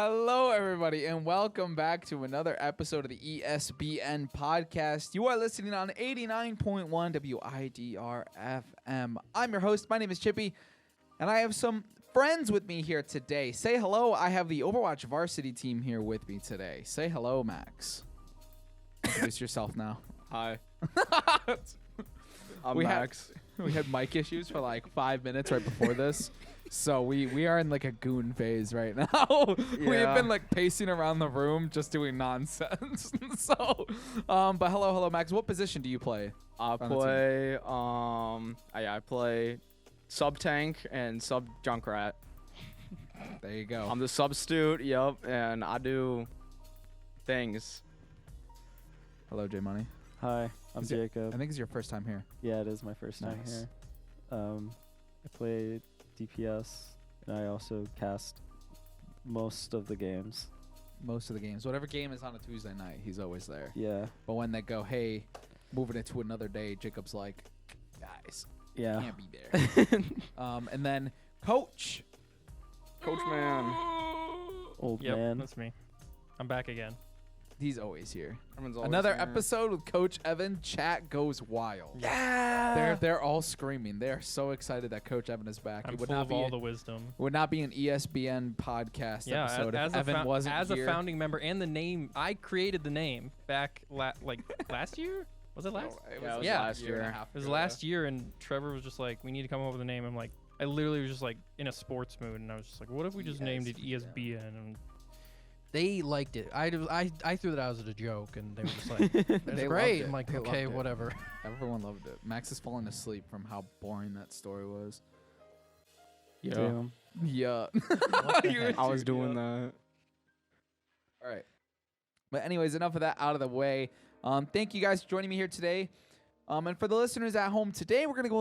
Hello, everybody, and welcome back to another episode of the ESBN podcast. You are listening on 89.1 WIDR FM. I'm your host. My name is Chippy, and I have some friends with me here today. Say hello. I have the Overwatch varsity team here with me today. Say hello, Max. Introduce yourself now. Hi. I'm We Max. We had mic issues for like 5 minutes right before this. So we are in like a goon phase right now. We've been like pacing around the room just doing nonsense. So, but hello, Max. What position do you play? I play sub tank and sub Junkrat. There you go. I'm the substitute, and I do things. Hello, J Money. Hi, I'm Jacob. I think it's your first time here. Yeah, it is my first time here. I play DPS, and I also cast most of the games. Most of the games. Whatever game is on a Tuesday night, he's always there. Yeah. But when they go, hey, moving it to another day, Jacob's like, guys, Yeah. can't be there. And then Coach. Coach man. Old Yep, man. that's me. I'm back again. He's always here. Everyone's always Another here. episode with Coach Evan. Chat goes wild. Yeah. They're all screaming. They're so excited that Coach Evan is back. I'm It would full not of be all the wisdom. would not be an ESBN podcast Yeah, episode as if Evan wasn't as here. a founding member and the name, I created the name back last year. Was it last? It Yeah, it was Yeah. last year. and a half It was ago, last year, and Trevor was just like, "We need to come up with a name." I'm like, I literally was just like in a sports mood, and I was just like, "What if we just named it ESBN?" And They liked it. I threw that out as a joke, and they were just like, "That's They great." loved I'm like, it. They "Okay, loved it. whatever." Everyone loved it. Max is falling asleep from how boring that story was. Damn. Yeah. I was doing that. All right. But anyways, enough of that out of the way. Thank you guys for joining me here today. And for the listeners at home today, we're gonna go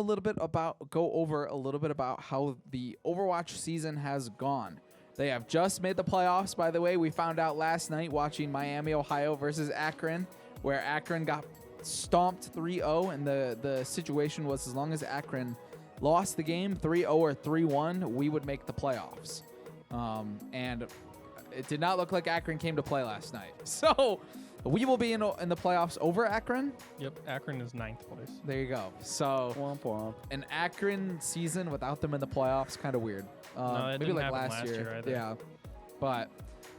over a little bit about how the Overwatch season has gone. They have just made the playoffs, by the way. We found out last night watching Miami, Ohio versus Akron, where Akron got stomped 3-0, and the situation was as long as Akron lost the game 3-0 or 3-1, we would make the playoffs. And it did not look like Akron came to play last night. So we will be in the playoffs over Akron. yep, Akron is 9th place. There you go. So Womp womp. an Akron season without them in the playoffs, kind of weird. No, it maybe didn't like happen last last year either. Yeah. But,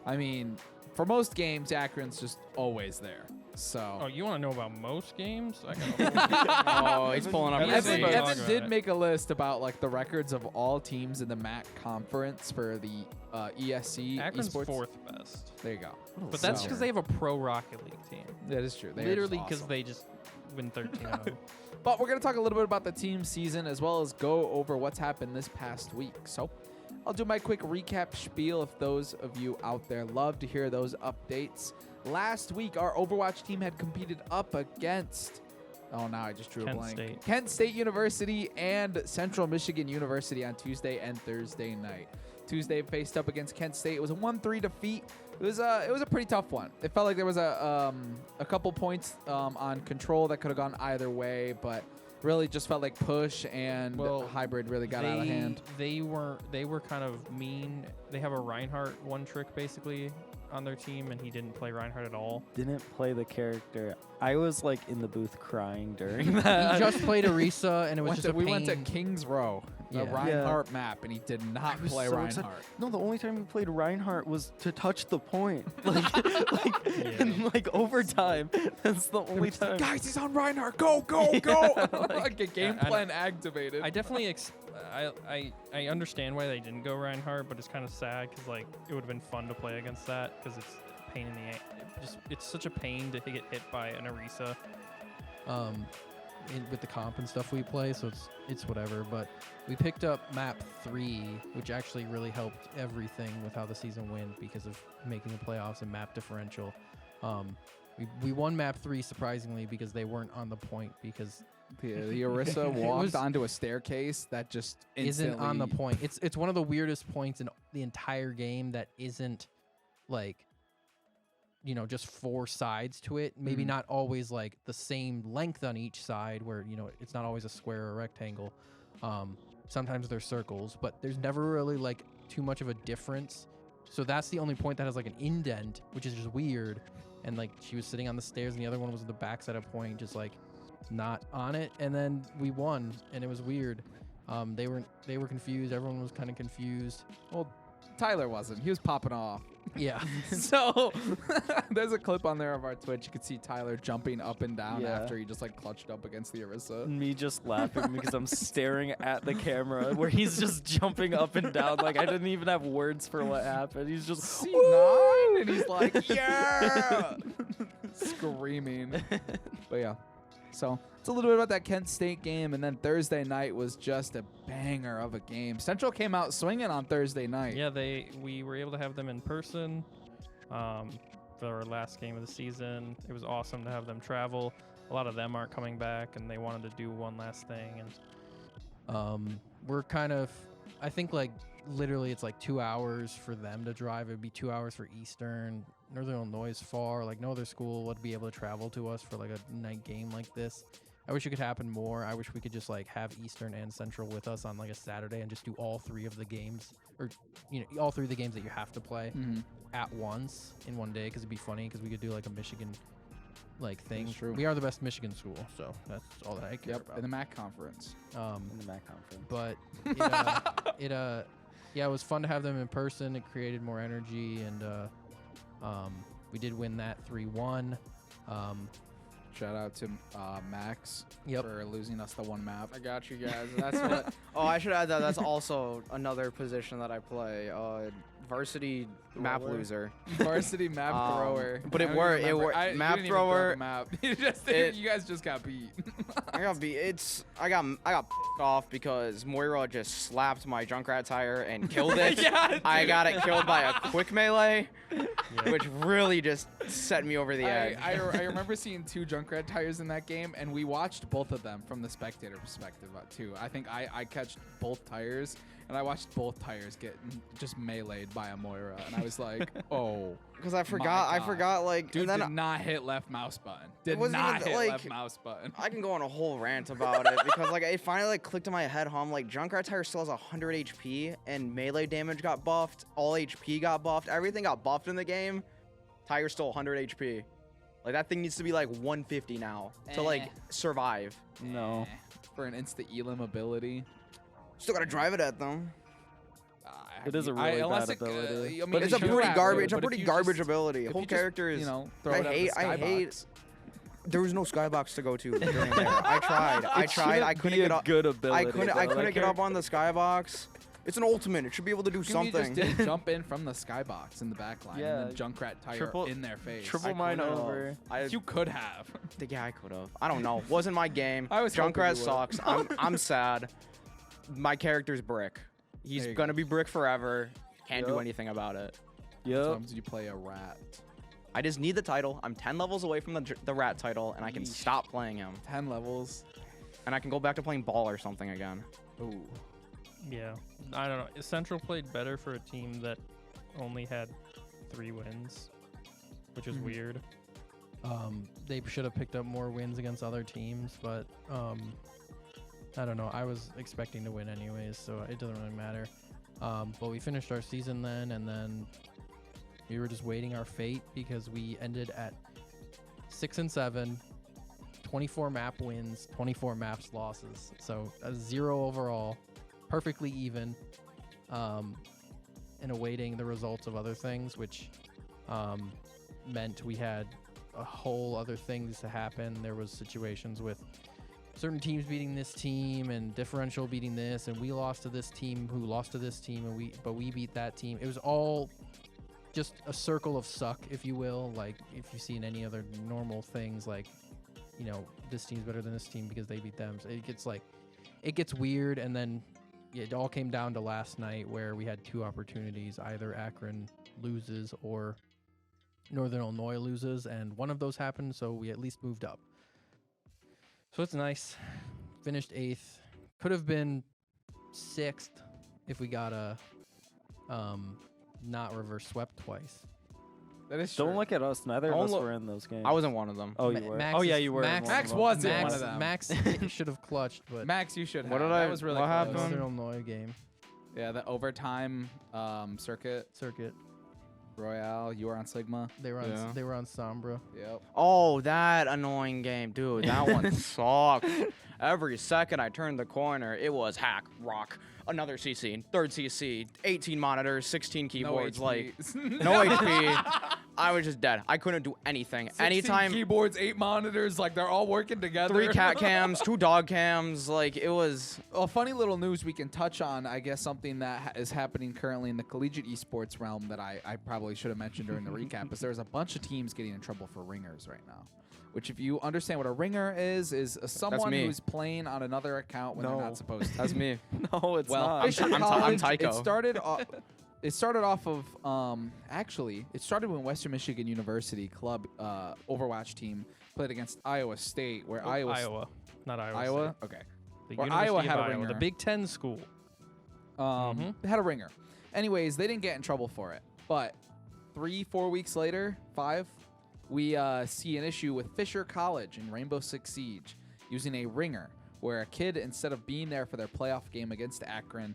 I mean, for most games, Akron's just always there. So. Oh, you want to know about most games? I got Oh, he's pulling up. Evan- his Evan, Evan- notes. Evan did make a list about like the records of all teams in the MAC conference for the ESC Akron's esports. 4th best, There you go. but that's So- because they have a pro Rocket League team. That is true. They are Literally just because awesome. they just win 13-0. But we're going to talk a little bit about the team season as well as go over what's happened this past week. So I'll do my quick recap spiel if those of you out there love to hear those updates. Last week, our Overwatch team had competed up against, oh, now I just drew a Kent blank. State. Kent State University and Central Michigan University on Tuesday and Thursday night. Tuesday faced up against Kent State. It was a 1-3 defeat. It was a pretty tough one. It felt like there was a couple points on control that could have gone either way, but really just felt like push and hybrid really got out of hand. They were kind of mean. They have a Reinhardt one trick basically on their team, and he didn't play Reinhardt at all. Didn't play the character. I was like in the booth crying during that. He just played Arisa, and it was just a We pain. went to Kings Row, the Yeah. Reinhardt map, and he did not I was play so Reinhardt. excited. No, the only time he played Reinhardt was to touch the point. In like overtime. That's the only time. Guys, he's on Reinhardt. Go, go, go. Like a game I- plan activated. I definitely I understand why they didn't go Reinhardt, but it's kind of sad because like it would have been fun to play against that because it's a pain in the it's such a pain to get hit by an Arisa. With the comp and stuff we play, so it's whatever. But we picked up map 3, which actually really helped everything with how the season went because of making the playoffs and map differential. We won map 3 surprisingly because they weren't on the point because the Orisa walked onto a staircase that just isn't on the instantly- point. It's one of the weirdest points in the entire game that isn't like, you know, just 4 sides to it. Maybe Mhm. not always like the same length on each side where, you know, it's not always a square or a rectangle. Sometimes they're circles, but there's never really like too much of a difference So that's the only point that has like an indent, which is just weird. And like she was sitting on the stairs, and the other one was at the backside of point, just like not on it. And then we won, and it was weird. They were confused. Everyone was kind of confused. Well, Tyler wasn't. He was popping off. Yeah. So there's a clip on there of our Twitch. You could see Tyler jumping up and down Yeah. after he just like clutched up against the Orisa. Me just laughing because I'm staring at the camera where he's just jumping up and down. Like I didn't even have words for what happened. He's just C9, and he's like, yeah, screaming. But yeah, so it's a little bit about that Kent State game, and then Thursday night was just a banger of a game. Central came out swinging on Thursday night. Yeah, we were able to have them in person for our last game of the season. It was awesome to have them travel. A lot of them aren't coming back, and they wanted to do one last thing. And We're kind of, I think like literally it's like 2 hours for them to drive. It'd be 2 hours for Eastern. Northern Illinois is far. Like no other school would be able to travel to us for like a night game like this. I wish it could happen more. I wish we could just like have Eastern and Central with us on like a Saturday and just do all three of the games, or all three of the games that you have to play at once in one day, because it'd be funny because we could do like a Michigan like thing. That's true. We are the best Michigan school, so that's all that I care Yep, about. in the MAC conference. in the MAC conference. But yeah, it was fun to have them in person. It created more energy, and we did win that 3-1. Shout out to Max Yep. for losing us the one map. I got you guys. That's what. Oh, I should add that. That's also another position that I play. Varsity map Thrower. loser. Varsity map thrower. but it I don't worked- even it remember. worked. You Map didn't even throw thrower- the map. You guys just got beat. I got beat. I got off because Moira just slapped my Junkrat tire and killed it. Yeah, I got it killed by a quick melee, which really just set me over the edge. I remember seeing 2 Junkrat tires in that game, and we watched both of them from the spectator perspective too. I think I catched both tires, and I watched both tires get just meleeed by a Moira, and I was like, oh. Because I forgot like, Dude and then did not hit left mouse button. Did wasn't not even, hit like- left mouse button. I can go on a whole rant about it because like it finally like clicked in my head how I'm like Junkrat tire still has 100 HP and melee damage got buffed, all HP got buffed, everything got buffed in the game. Tire's still 100 HP. Like that thing needs to be like 150 now to like survive. No. For an insta elim ability. Still gotta drive it at them. It is a really unless bad ability. I mean, But it's if a you pretty have garbage. to, It's a but if pretty you garbage just- ability. if Whole you just, character is. throw it out of the I hate. skybox. There was no skybox to go to during there. I tried. I couldn't get up. Good ability. I couldn't get up on the skybox. It's an ultimate. It should be able to do You just something. did jump in from the skybox in the back line Yeah. and then Junkrat tire Triple- in their face. Triple I mine could've. over. You could have. Yeah, I could have. I don't know. Wasn't my game. I was hoping Junkrat you would. sucks. I'm sad. My character's Brick. He's There you gonna be Brick forever. Can't do Yep. anything about it. Yep. Sometimes did you play a rat? I just need the title. I'm 10 levels away from the rat title, and I can Yeesh. stop playing him. 10 levels. And I can go back to playing ball or something again. Ooh. yeah, I don't know. Central played better for a team that only had 3 wins, which is Mhm. weird. They should have picked up more wins against other teams, but I don't know. I was expecting to win anyways, so it doesn't really matter. But we finished our season then, and then we were just waiting our fate because we ended at 6-7, 24 map wins, 24 maps losses. So a 0 overall, perfectly even, and awaiting the results of other things, which meant we had a whole other things to happen. There was situations with certain teams beating this team and differential beating this, and we lost to this team who lost to this team, and we beat that team. It was all just a circle of suck, if you will. Like if you've seen any other normal things, like this team's better than this team because they beat them. So it gets weird, and then it all came down to last night where we had 2 opportunities: either Akron loses or Northern Illinois loses, and one of those happened, so we at least moved up. So it's nice. Finished 8th. Could have been 6th if we got a not reverse swept twice. That is Don't true. look at us. Neither of Don't us look- were in those games. I wasn't one of them. Oh, you Ma- were. Max Oh yeah, is- you were. in Max- one of Max them. was in Max, one of them. Max should have clutched, but Max, you should have. What did That I- was really what close. happened? Northern Illinois game Yeah, the overtime circuit. circuit. Royale. You were on Sigma. They were on Yeah. they were on Sombra. Yep. Oh, that annoying game, dude. That one sucked. Every second I turned the corner, it was hack, rock, another CC, third CC, 18 monitors, 16 keyboards, no like HP. no HP. I was just dead. I couldn't do anything. 16 Anytime, keyboards, 8 monitors, like they're all working together. 3 cat cams, 2 dog cams, like it was. Well, funny little news we can touch on, I guess something that is happening currently in the collegiate esports realm that I probably should have mentioned during the recap is there's a bunch of teams getting in trouble for ringers right now. Which, if you understand what a ringer is someone me. who's playing on another account when they're No. not supposed to. That's me. No, it's Well, not. Fisher I'm College, Tycho. It started off of actually it started when Western Michigan University club Overwatch team played against Iowa State, where Iowa, not Iowa. Iowa, State. okay, The Where University Iowa of had a Iowa, ringer. the Big Ten school. had a ringer. Anyways, they didn't get in trouble for it, but 3-4 weeks later, 5, we see an issue with Fisher College in Rainbow Six Siege using a ringer, where a kid, instead of being there for their playoff game against Akron,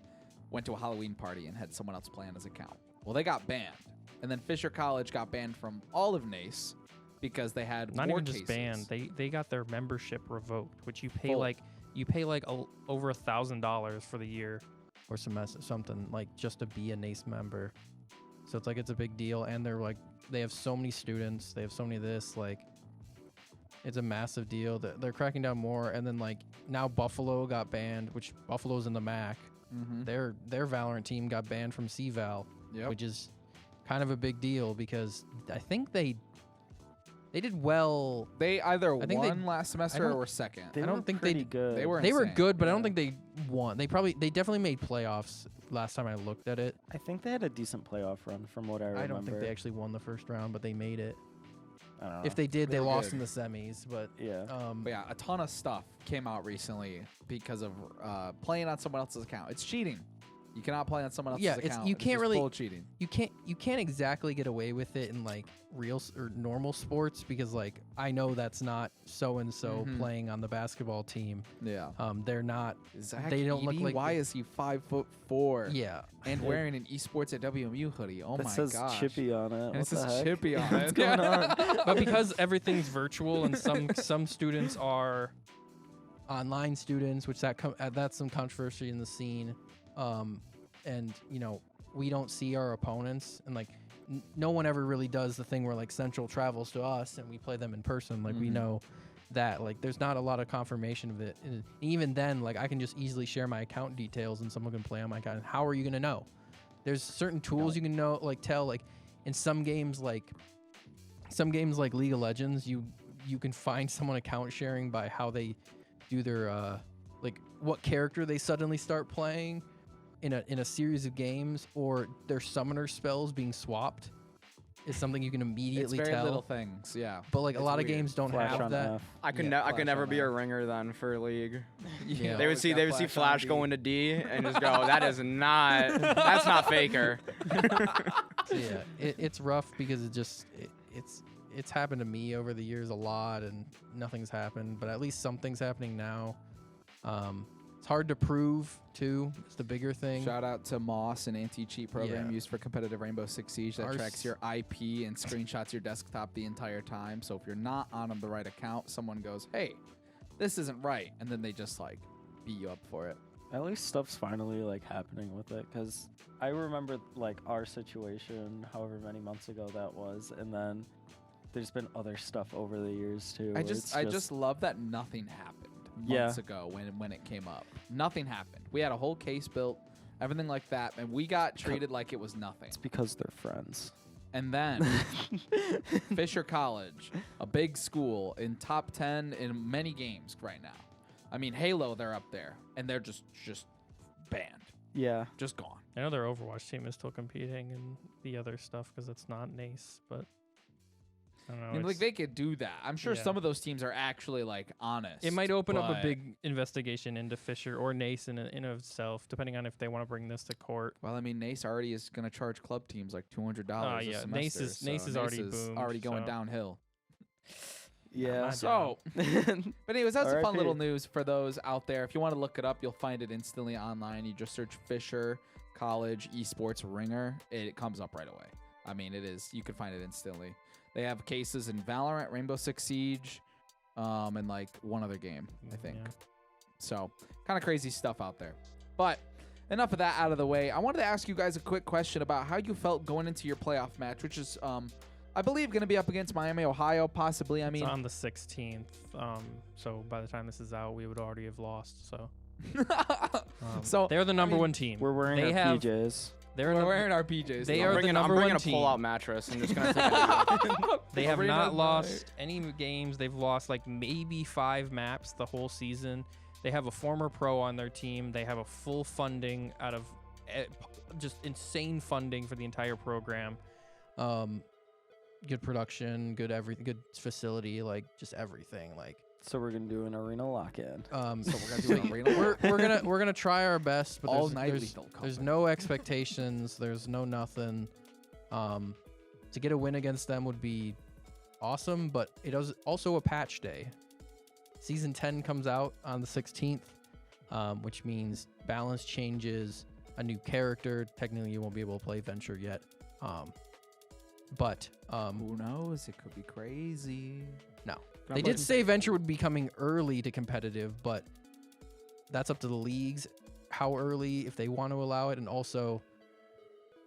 went to a Halloween party and had someone else play on his account. Well, they got banned. And then Fisher College got banned from all of NACE because they had Not more even just cases. banned. They got their membership revoked, which you pay Full. over $1,000 for the year. Or something like just to be a NACE member. So it's like it's a big deal, and they're like they have so many students, they have so many of this, like it's a massive deal. They're cracking down more, and then like now Buffalo got banned, which Buffalo's in the MAC. Their Valorant team got banned from CVAL, Yep. which is kind of a big deal because I think they did well. They either I think they- won last semester don't- or were second. They I don't were think they pretty d- good. They were They were insane. good, but I don't Yeah. think they won. They definitely made playoffs last time I looked at it. I think they had a decent playoff run from what I remember. I don't think they actually won the first round, but they made it. I don't know. If they did, They they were lost good. in the semis. But Yeah. But yeah, a ton of stuff came out recently because of playing on someone else's account. It's cheating. You cannot play on someone else's Yeah, it's- account. you It's can't just really- full cheating. you can't exactly get away with it in like real or normal sports because like I know that's not so and so Mhm. playing on the basketball team. Yeah. They're not. Zach They don't look Edey, like why the- is he 5'4" Yeah. and wearing an esports at WMU hoodie? Oh that my says gosh. Chippy on it. And What it says the heck? Chippy on it. What's going on? But because everything's virtual and some students are Online students, which that's some controversy in the scene, and you know we don't see our opponents, and like no one ever really does the thing where like Central travels to us and we play them in person. Like we Mhm. know that like there's not a lot of confirmation of it, and even then like I can just easily share my account details and someone can play on my account. How are you gonna know? There's certain tools you can know, like tell, like in some games like League of Legends, you can find someone account sharing by how they do their like what character they suddenly start playing in a series of games, or their summoner spells being swapped is something you can It's immediately very tell. little things, yeah. But like a It's lot of weird. games don't Flash have on that. F. I could Yeah, I Flash could never on be that. a ringer then for League. Yeah. They would see Flash on go D. into D and just go, that is not that's not Faker. So yeah, it's rough because it's happened to me over the years a lot, and nothing's happened. But at least something's happening now. It's hard to prove too. It's the bigger thing. Shout out to Moss, an anti-cheat program Yeah. used for competitive Rainbow Six Siege that Ours- tracks your IP and screenshots your desktop the entire time. So if you're not on the right account, someone goes, "Hey, this isn't right," and then they just like beat you up for it. At least stuff's finally like happening with it, because I remember like our situation, however many months ago that was, and then there's been other stuff over the years too. I where just it's love that nothing happened Yeah. months ago when it came up. Nothing happened. We had a whole case built, everything like that, and we got treated like it was nothing. it's because they're friends. And then Fisher College, a big school in top 10 in many games right now. I mean, Halo, they're up there, and they're just banned, Yeah. just gone. I know their Overwatch team is still competing and the other stuff because it's not NACE, but I don't know. I mean, like it's- they could do that. I'm sure Yeah. some of those teams are actually like honest. it might open up a but- big investigation into Fisher or NACE in of itself, depending on if they want to bring this to court. Well, I mean, NACE already is going to charge club teams like $200 a yeah, semester. NACE is already boomed, already going so- downhill. Yeah. Not So, but anyways, that's a fun RIP. little news for those out there. If you want to look it up, you'll find it instantly online. You just search Fisher College Esports Ringer. It comes up right away. I mean, it is. You can find it instantly. They have cases in Valorant, Rainbow Six Siege, and like one other game, I think. Yeah. So kind of crazy stuff out there. But enough of that out of the way. I wanted to ask you guys a quick question about how you felt going into your playoff match, which is, I believe, going to be up against Miami, Ohio, possibly. I mean, It's on the 16th. So by the time this is out, we would already have lost. So so they're the number mean, one team. We're wearing They our have- PJs. They're we're the- wearing our PJs. They though. are the number one a team. pull-out mattress. I'm just gonna take it. They have Arena not night. lost any games. They've lost like maybe 5 maps the whole season. They have a former pro on their team. They have a full funding out of just insane funding for the entire program. Good production, good facility, like just everything. Like So we're gonna do an arena lock-in. So we're gonna do an arena. we're gonna try our best, but All there's, night there's, lethal there's company. no expectations. There's no nothing. To get a win against them would be awesome, but it is also a patch day. Season 10 comes out on the 16th, which means balance changes, a new character. Technically, you won't be able to play Venture yet, but Who knows? It could be crazy. no. They did say Venture would be coming early to competitive, but that's up to the leagues how early, if they want to allow it, and also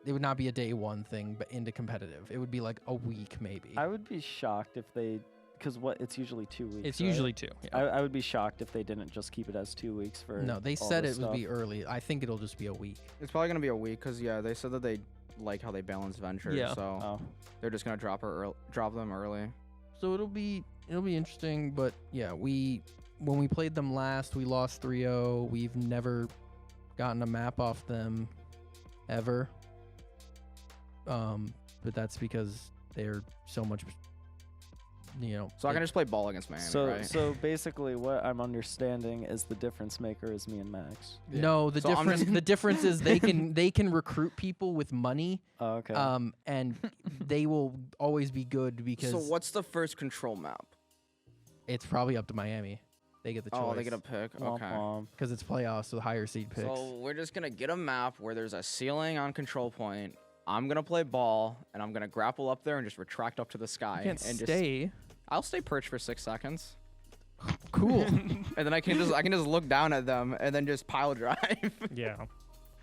it would not be a day one thing, but into competitive. It would be like a week maybe. I would be shocked if they, because it's usually 2 weeks. It's right? usually 2. Yeah. I would be shocked if they didn't just keep it as 2 weeks for. No, they all said this it would be stuff. early. I think it'll just be a week. It's probably gonna be a week because they said that they like how they balance Venture. Yeah. So Oh, they're just gonna drop them early. So it'll be interesting, but yeah, when we played them last, we lost 3-0. We've never gotten a map off them ever. But that's because they're so much, So I can just play ball against Miami, so right? so basically, what I'm understanding is the difference maker is me and Max. Yeah. No, the So I'm difference just- the difference is they can recruit people with money, Oh, okay. and they will always be good because So what's the first control map? it's probably up to Miami. They get the choice. Oh, they get a pick. Womp Okay. womp. because it's playoffs, so higher seed picks. So we're just gonna get a map where there's a ceiling on control point. I'm gonna play ball and I'm gonna grapple up there and just retract up to the sky. You can't and stay. I'll stay perched for 6 seconds, Cool. and then I can just look down at them and then just pile drive. Yeah,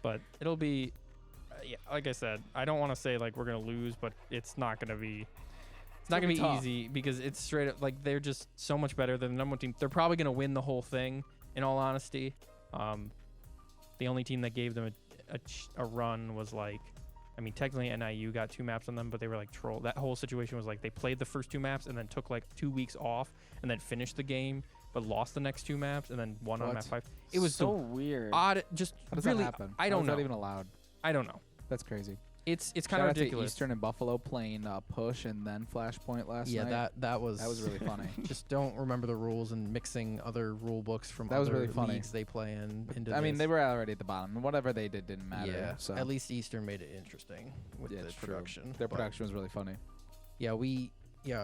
but it'll be, yeah, like I said, I don't want to say like we're gonna lose, but it's not gonna be. It's not gonna be tough. easy because it's straight up like they're just so much better than the number 1 team. They're probably gonna win the whole thing. In all honesty, the only team that gave them a run was like, I mean, technically NIU got 2 maps on them, but they were like troll. That whole situation was like they played the first 2 maps and then took like 2 weeks off and then finished the game, but lost the next 2 maps and then won on What? map 5. It was so the weird. odd, just How does really. that happen? I How don't is know. that even allowed? I don't know. That's crazy. It's kind Shout of out to ridiculous. Eastern and Buffalo playing push and then Flashpoint last yeah, night. that was really funny. Just don't remember the rules and mixing other rule books from That was other really funny. leagues they play in. Into I mean, this. they were already at the bottom. Whatever they did didn't matter. Yeah, So at least Eastern made it interesting with Yeah, the it's true. production. Their but production was really funny. Yeah,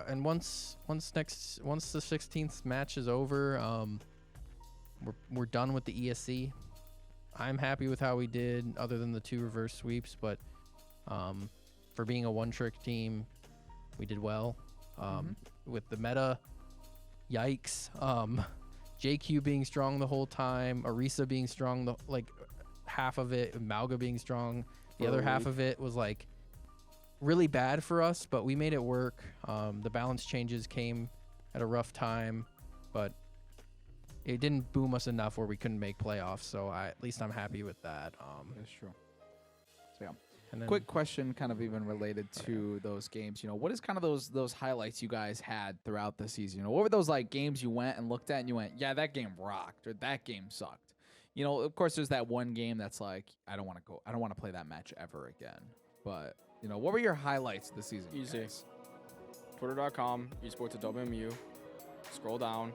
and once the 16th match is over, we're done with the ESC. I'm happy with how we did, other than the 2 reverse sweeps, but for being a one-trick team, we did well. With the meta, yikes. JQ being strong the whole time, Arisa being strong half of it, Malga being strong. The For other a half week. of it was like really bad for us, but we made it work. The balance changes came at a rough time, but it didn't boom us enough where we couldn't make playoffs. So at least I'm happy with that. That's true. So yeah. And then Quick question, kind of even related to those games. What is kind of those highlights you guys had throughout the season? What were those like games you went and looked at and you went, yeah, that game rocked, or that game sucked? Of course, there's that one game that's like, I don't want to play that match ever again. But what were your highlights of the season? Easy. guys? Twitter.com, esports at WMU. Scroll down.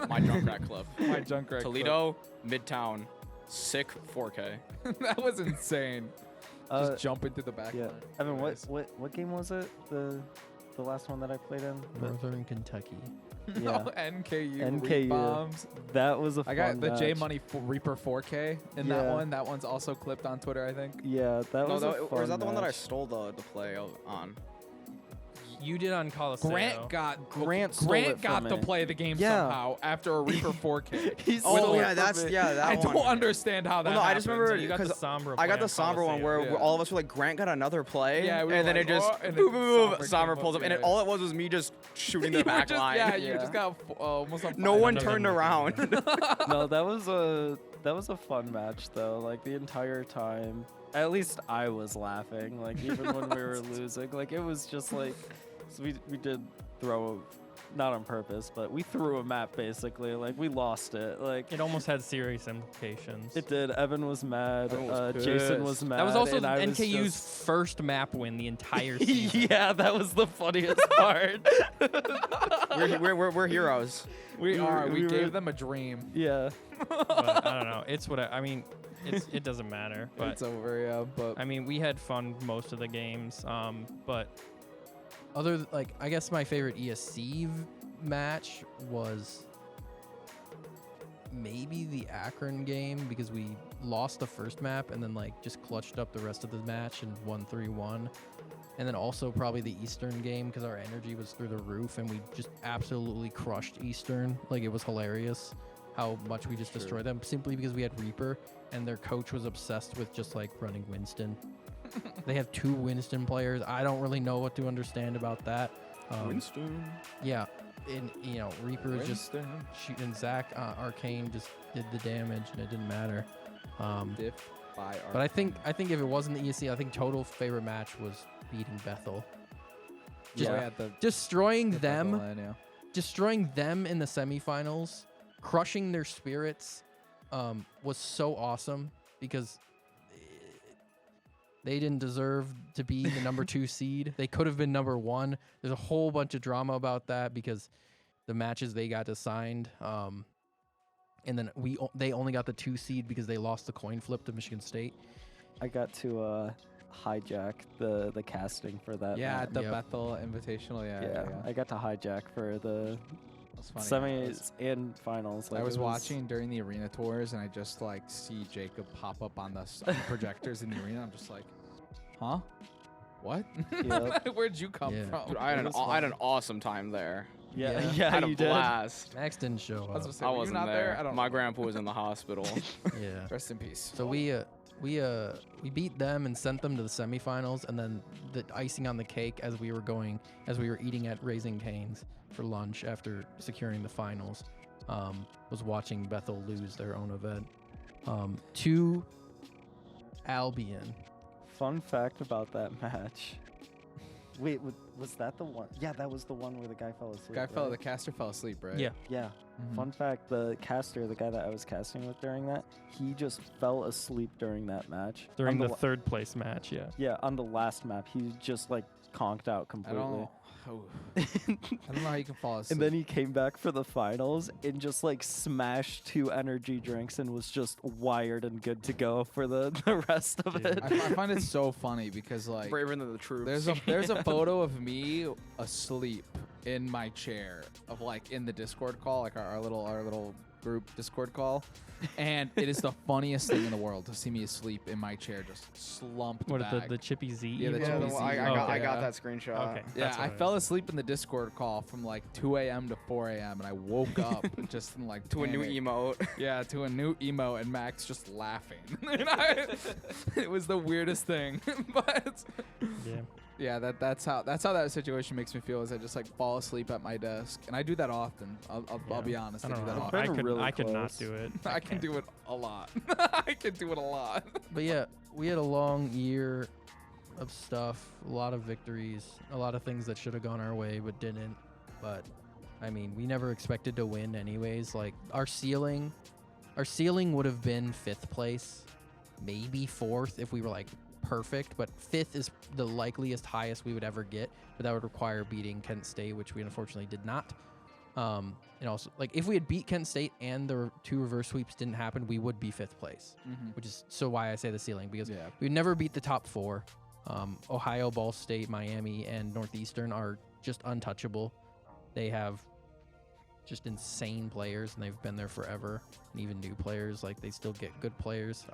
My Junkrat clip. My Junkrat Toledo, Midtown, sick 4K. clip. That was insane. Just jumping through the back. Yeah, line. Evan, Nice. what game was it? the last one that I played in. But Northern Kentucky. yeah, NKU, NKU. bombs. that was a fun I got the J match. Money Reaper 4K in that Yeah. one. That one's also clipped on Twitter, I think. Yeah, that No, was a fun or is that the one that I match. stole the play on? You did on Coliseum. Grant got Grant stole it got from to me. play the game Yeah. somehow after a Reaper 4K. He Oh stole yeah, it that's from me. that I one. don't understand how that. Well, no, I just happens. remember You got the because Sombra. I got play the on somber one Coliseum. where Yeah. all of us were like, Grant got another play, Yeah, we were and then like, it just "Oh," and then boom, boom, boom, Sombra somber came pulls up, up, and yeah. all it was me just shooting You the were back just, line. yeah, you Yeah. just got almost on No fire. one None of turned them were around. No, that was a fun match though. Like the entire time, at least I was laughing. Like even when we were losing, like it was just like, so we did throw, not on purpose, but we threw a map basically. Like we lost it. Like It almost had serious implications. it did. Evan was mad. Evan was Jason was pissed. mad. That was also and I was NKU's just- first map win the entire season. yeah, that was the funniest part. We're heroes. We are. We we were- gave them a dream. Yeah. But I don't know. It's what I mean. It doesn't matter. But It's over, yeah. But I mean, we had fun most of the games. But Like, I guess my favorite ESC match was maybe the Akron game because we lost the first map and then like just clutched up the rest of the match and won 3-1. And then also probably the Eastern game because our energy was through the roof and we just absolutely crushed Eastern. Like, it was hilarious how much we just destroyed them simply because we had Reaper and their coach was obsessed with just like running Winston. They have 2 Winston players. I don't really know what to understand about that. Winston. Yeah, and Reaper is just Winston. shooting. Zach Arcane just did the damage and it didn't matter. Diff by But I think if it wasn't the ESC, I think total favorite match was beating Bethel. Just yeah, the destroying the them, line, yeah. destroying them in the semifinals, crushing their spirits, was so awesome because they didn't deserve to be the number 2 seed. They could have been number 1. There's a whole bunch of drama about that because the matches they got assigned, and then they only got the 2 seed because they lost the coin flip to Michigan State. I got to hijack the casting for that. Yeah, match. at the Yep. Bethel Invitational. Yeah. I got to hijack for the That's funny. semis and finals. Like, I was it watching during the arena tours, and I just like see Jacob pop up on the projectors in the arena. I'm just like, huh? What? Yep. Where'd you come Yeah. from? Dude, I It had was I had an funny. awesome time there. Yeah, Yeah. yeah, I had a you did. blast. Max didn't show I was up. gonna say, I were you wasn't not there. I don't My know. grandpa was in the hospital. Yeah. Rest in peace. So we beat them and sent them to the semifinals, and then the icing on the cake as we were eating at Raising Cane's for lunch after securing the finals, was watching Bethel lose their own event to Albion. Fun fact about that match. Wait, was that the one? Yeah, that was the one where the guy fell asleep. The right? caster fell asleep, right? Yeah. Yeah. Mhm. Fun fact: the caster, the guy that I was casting with during that, he just fell asleep during that match. during On the la- third place match, yeah. yeah, on the last map, he just like conked out I completely. don't. Oh, I don't know how you can fall asleep. And then he came back for the finals and just like smashed 2 energy drinks and was just wired and good to go for the rest of Yeah. it. I find it so funny because like Braver than the troops. there's a photo of me asleep in my chair of like in the Discord call, like our little group Discord call, and it is the funniest thing in the world to see me asleep in my chair, just slumped What back. the Chippy Z? Yeah, the yeah, Chippy the Z. one- I Oh, got okay. I got that screenshot. Okay. Yeah, That's I what it fell is. asleep in the Discord call from like 2 a.m. to 4 a.m. and I woke up just in like To a new panic. emote. Yeah, to a new emo, and Max just laughing. It was the weirdest thing, but Yeah. yeah, that's how that situation makes me feel. Is I just like fall asleep at my desk, and I do that often. I'll Yeah. be honest, I, I don't do that know. often. Been really I could not close. do it. I can can't. do it a lot. I can do it a lot. But yeah, we had a long year of stuff, a lot of victories, a lot of things that should have gone our way but didn't. But I mean, we never expected to win anyways. Like our ceiling would have been 5th place, maybe 4th if we were like perfect, but 5th is the likeliest highest we would ever get, but that would require beating Kent State, which we unfortunately did not. And also, like, if we had beat Kent State and the 2 reverse sweeps didn't happen, we would be 5th place, which is so why I say the ceiling, because Yeah. we would never beat the top 4. Ohio, Ball State, Miami, and Northeastern are just untouchable. They have just insane players, and they've been there forever. And even new players, like they still get good players.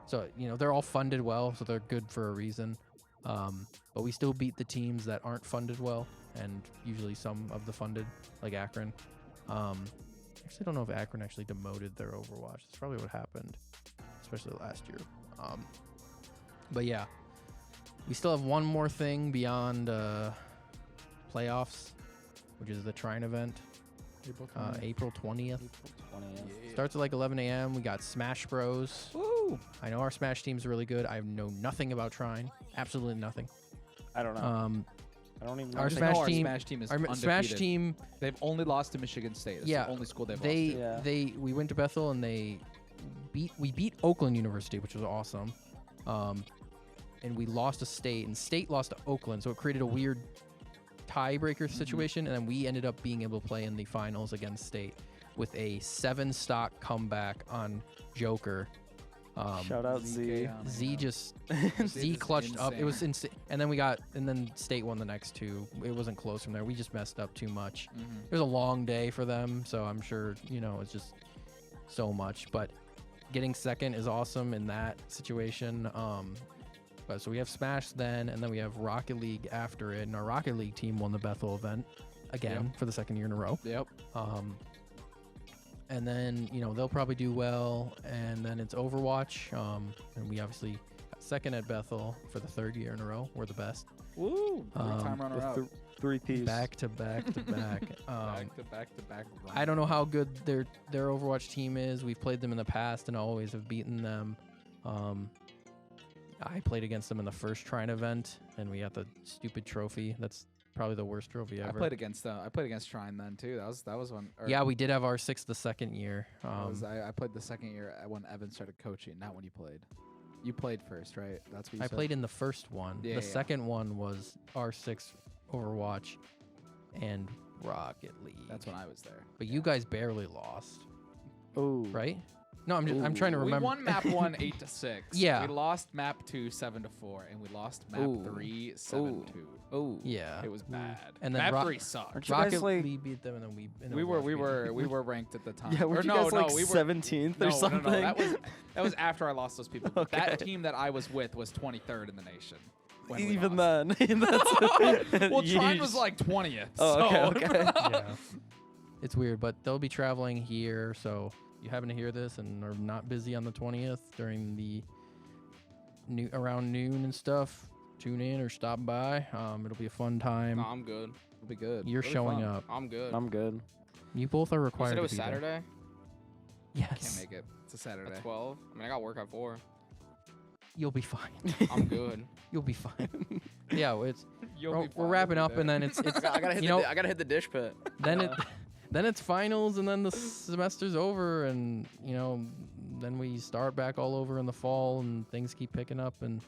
So they're all funded well, so they're good for a reason. But we still beat the teams that aren't funded well, and usually some of the funded, like Akron. Actually, I don't know if Akron actually demoted their Overwatch. That's probably what happened, especially last year. But yeah, we still have one more thing beyond playoffs, which is the Trine event, April 20th. Starts at like 11 a.m. We got Smash Bros. Woo! I know our Smash team's really good. I know nothing about Trine. Absolutely nothing. I don't know. I don't even know. Our if they Smash know team- Smash team is Our undefeated. Smash team, They've only lost to Michigan State. It's Yeah, the only school they've lost to. Yeah. we went to Bethel and we beat Oakland University, which was awesome. And we lost to State, and State lost to Oakland, so it created a weird tiebreaker situation, and then we ended up being able to play in the finals against State with a 7-stock comeback on Joker. Shout out Z. Z just Z is clutched up. It was insane. insane. And then State won the next two. It wasn't close from there. We just messed up too much. Mhm. It was a long day for them, so I'm sure it's just so much. But getting second is awesome in that situation. But so we have Smash then, and then we have Rocket League after it, and our Rocket League team won the Bethel event again for the second year in a row. Yep. And then they'll probably do well, and then it's Overwatch, and we obviously got second at Bethel for the third year in a row. We're the best. Woo! Three-time runner-up. Three piece. Back to back to back. Back to back to back. I don't know how good their Overwatch team is. We've played them in the past and always have beaten them. I played against them in the first Trine event, and we got the stupid trophy. That's probably the worst trophy ever. I played against Trine then too. That was one. Yeah, we did have our 6th the second year. I played the second year when Evan started coaching, not when you played. You played first, right? That's what you I said? played in the first one. Yeah, The yeah. second one was R6 Overwatch and Rocket League. That's when I was there. But you guys barely lost, Oh. right? No, I'm trying to remember. We won map 1 8-6. Yeah. We lost map 2 7-4, and we lost map Ooh. 3 7-2. Oh. Yeah. It was bad. And then map 3 sucked. Aren't you guys, Rocket like- League beat them, and then We were ranked at the time. Yeah, Or weren't you no, guys no, like we were 17th or something? No, that was after I lost those people. But That Okay. team that I was with was 23rd in the nation. when we Even lost. then. That's Well, Trine Yeesh. was like 20th. Oh, okay, so- okay. Yeah. It's weird, but they'll be traveling here, so you happen to hear this and are not busy on the 20th during the around noon and stuff, tune in or stop by. It'll be a fun time. No, I'm good. It'll be good. You're It'll be showing fun. up. I'm good. I'm good. You both are You required said it to was be there. Saturday Yes. Can't make it. It's a Saturday. at 12. I mean, I got work at 4. You'll be fine. I'm good. You'll be fine. Yeah, it's You'll we're, be we're fine. wrapping You'll up, be and there. then it's I gotta hit you the know I gotta hit the dish pit. then it then it's finals, and then the semester's over, and then we start back all over in the fall, and things keep picking up, and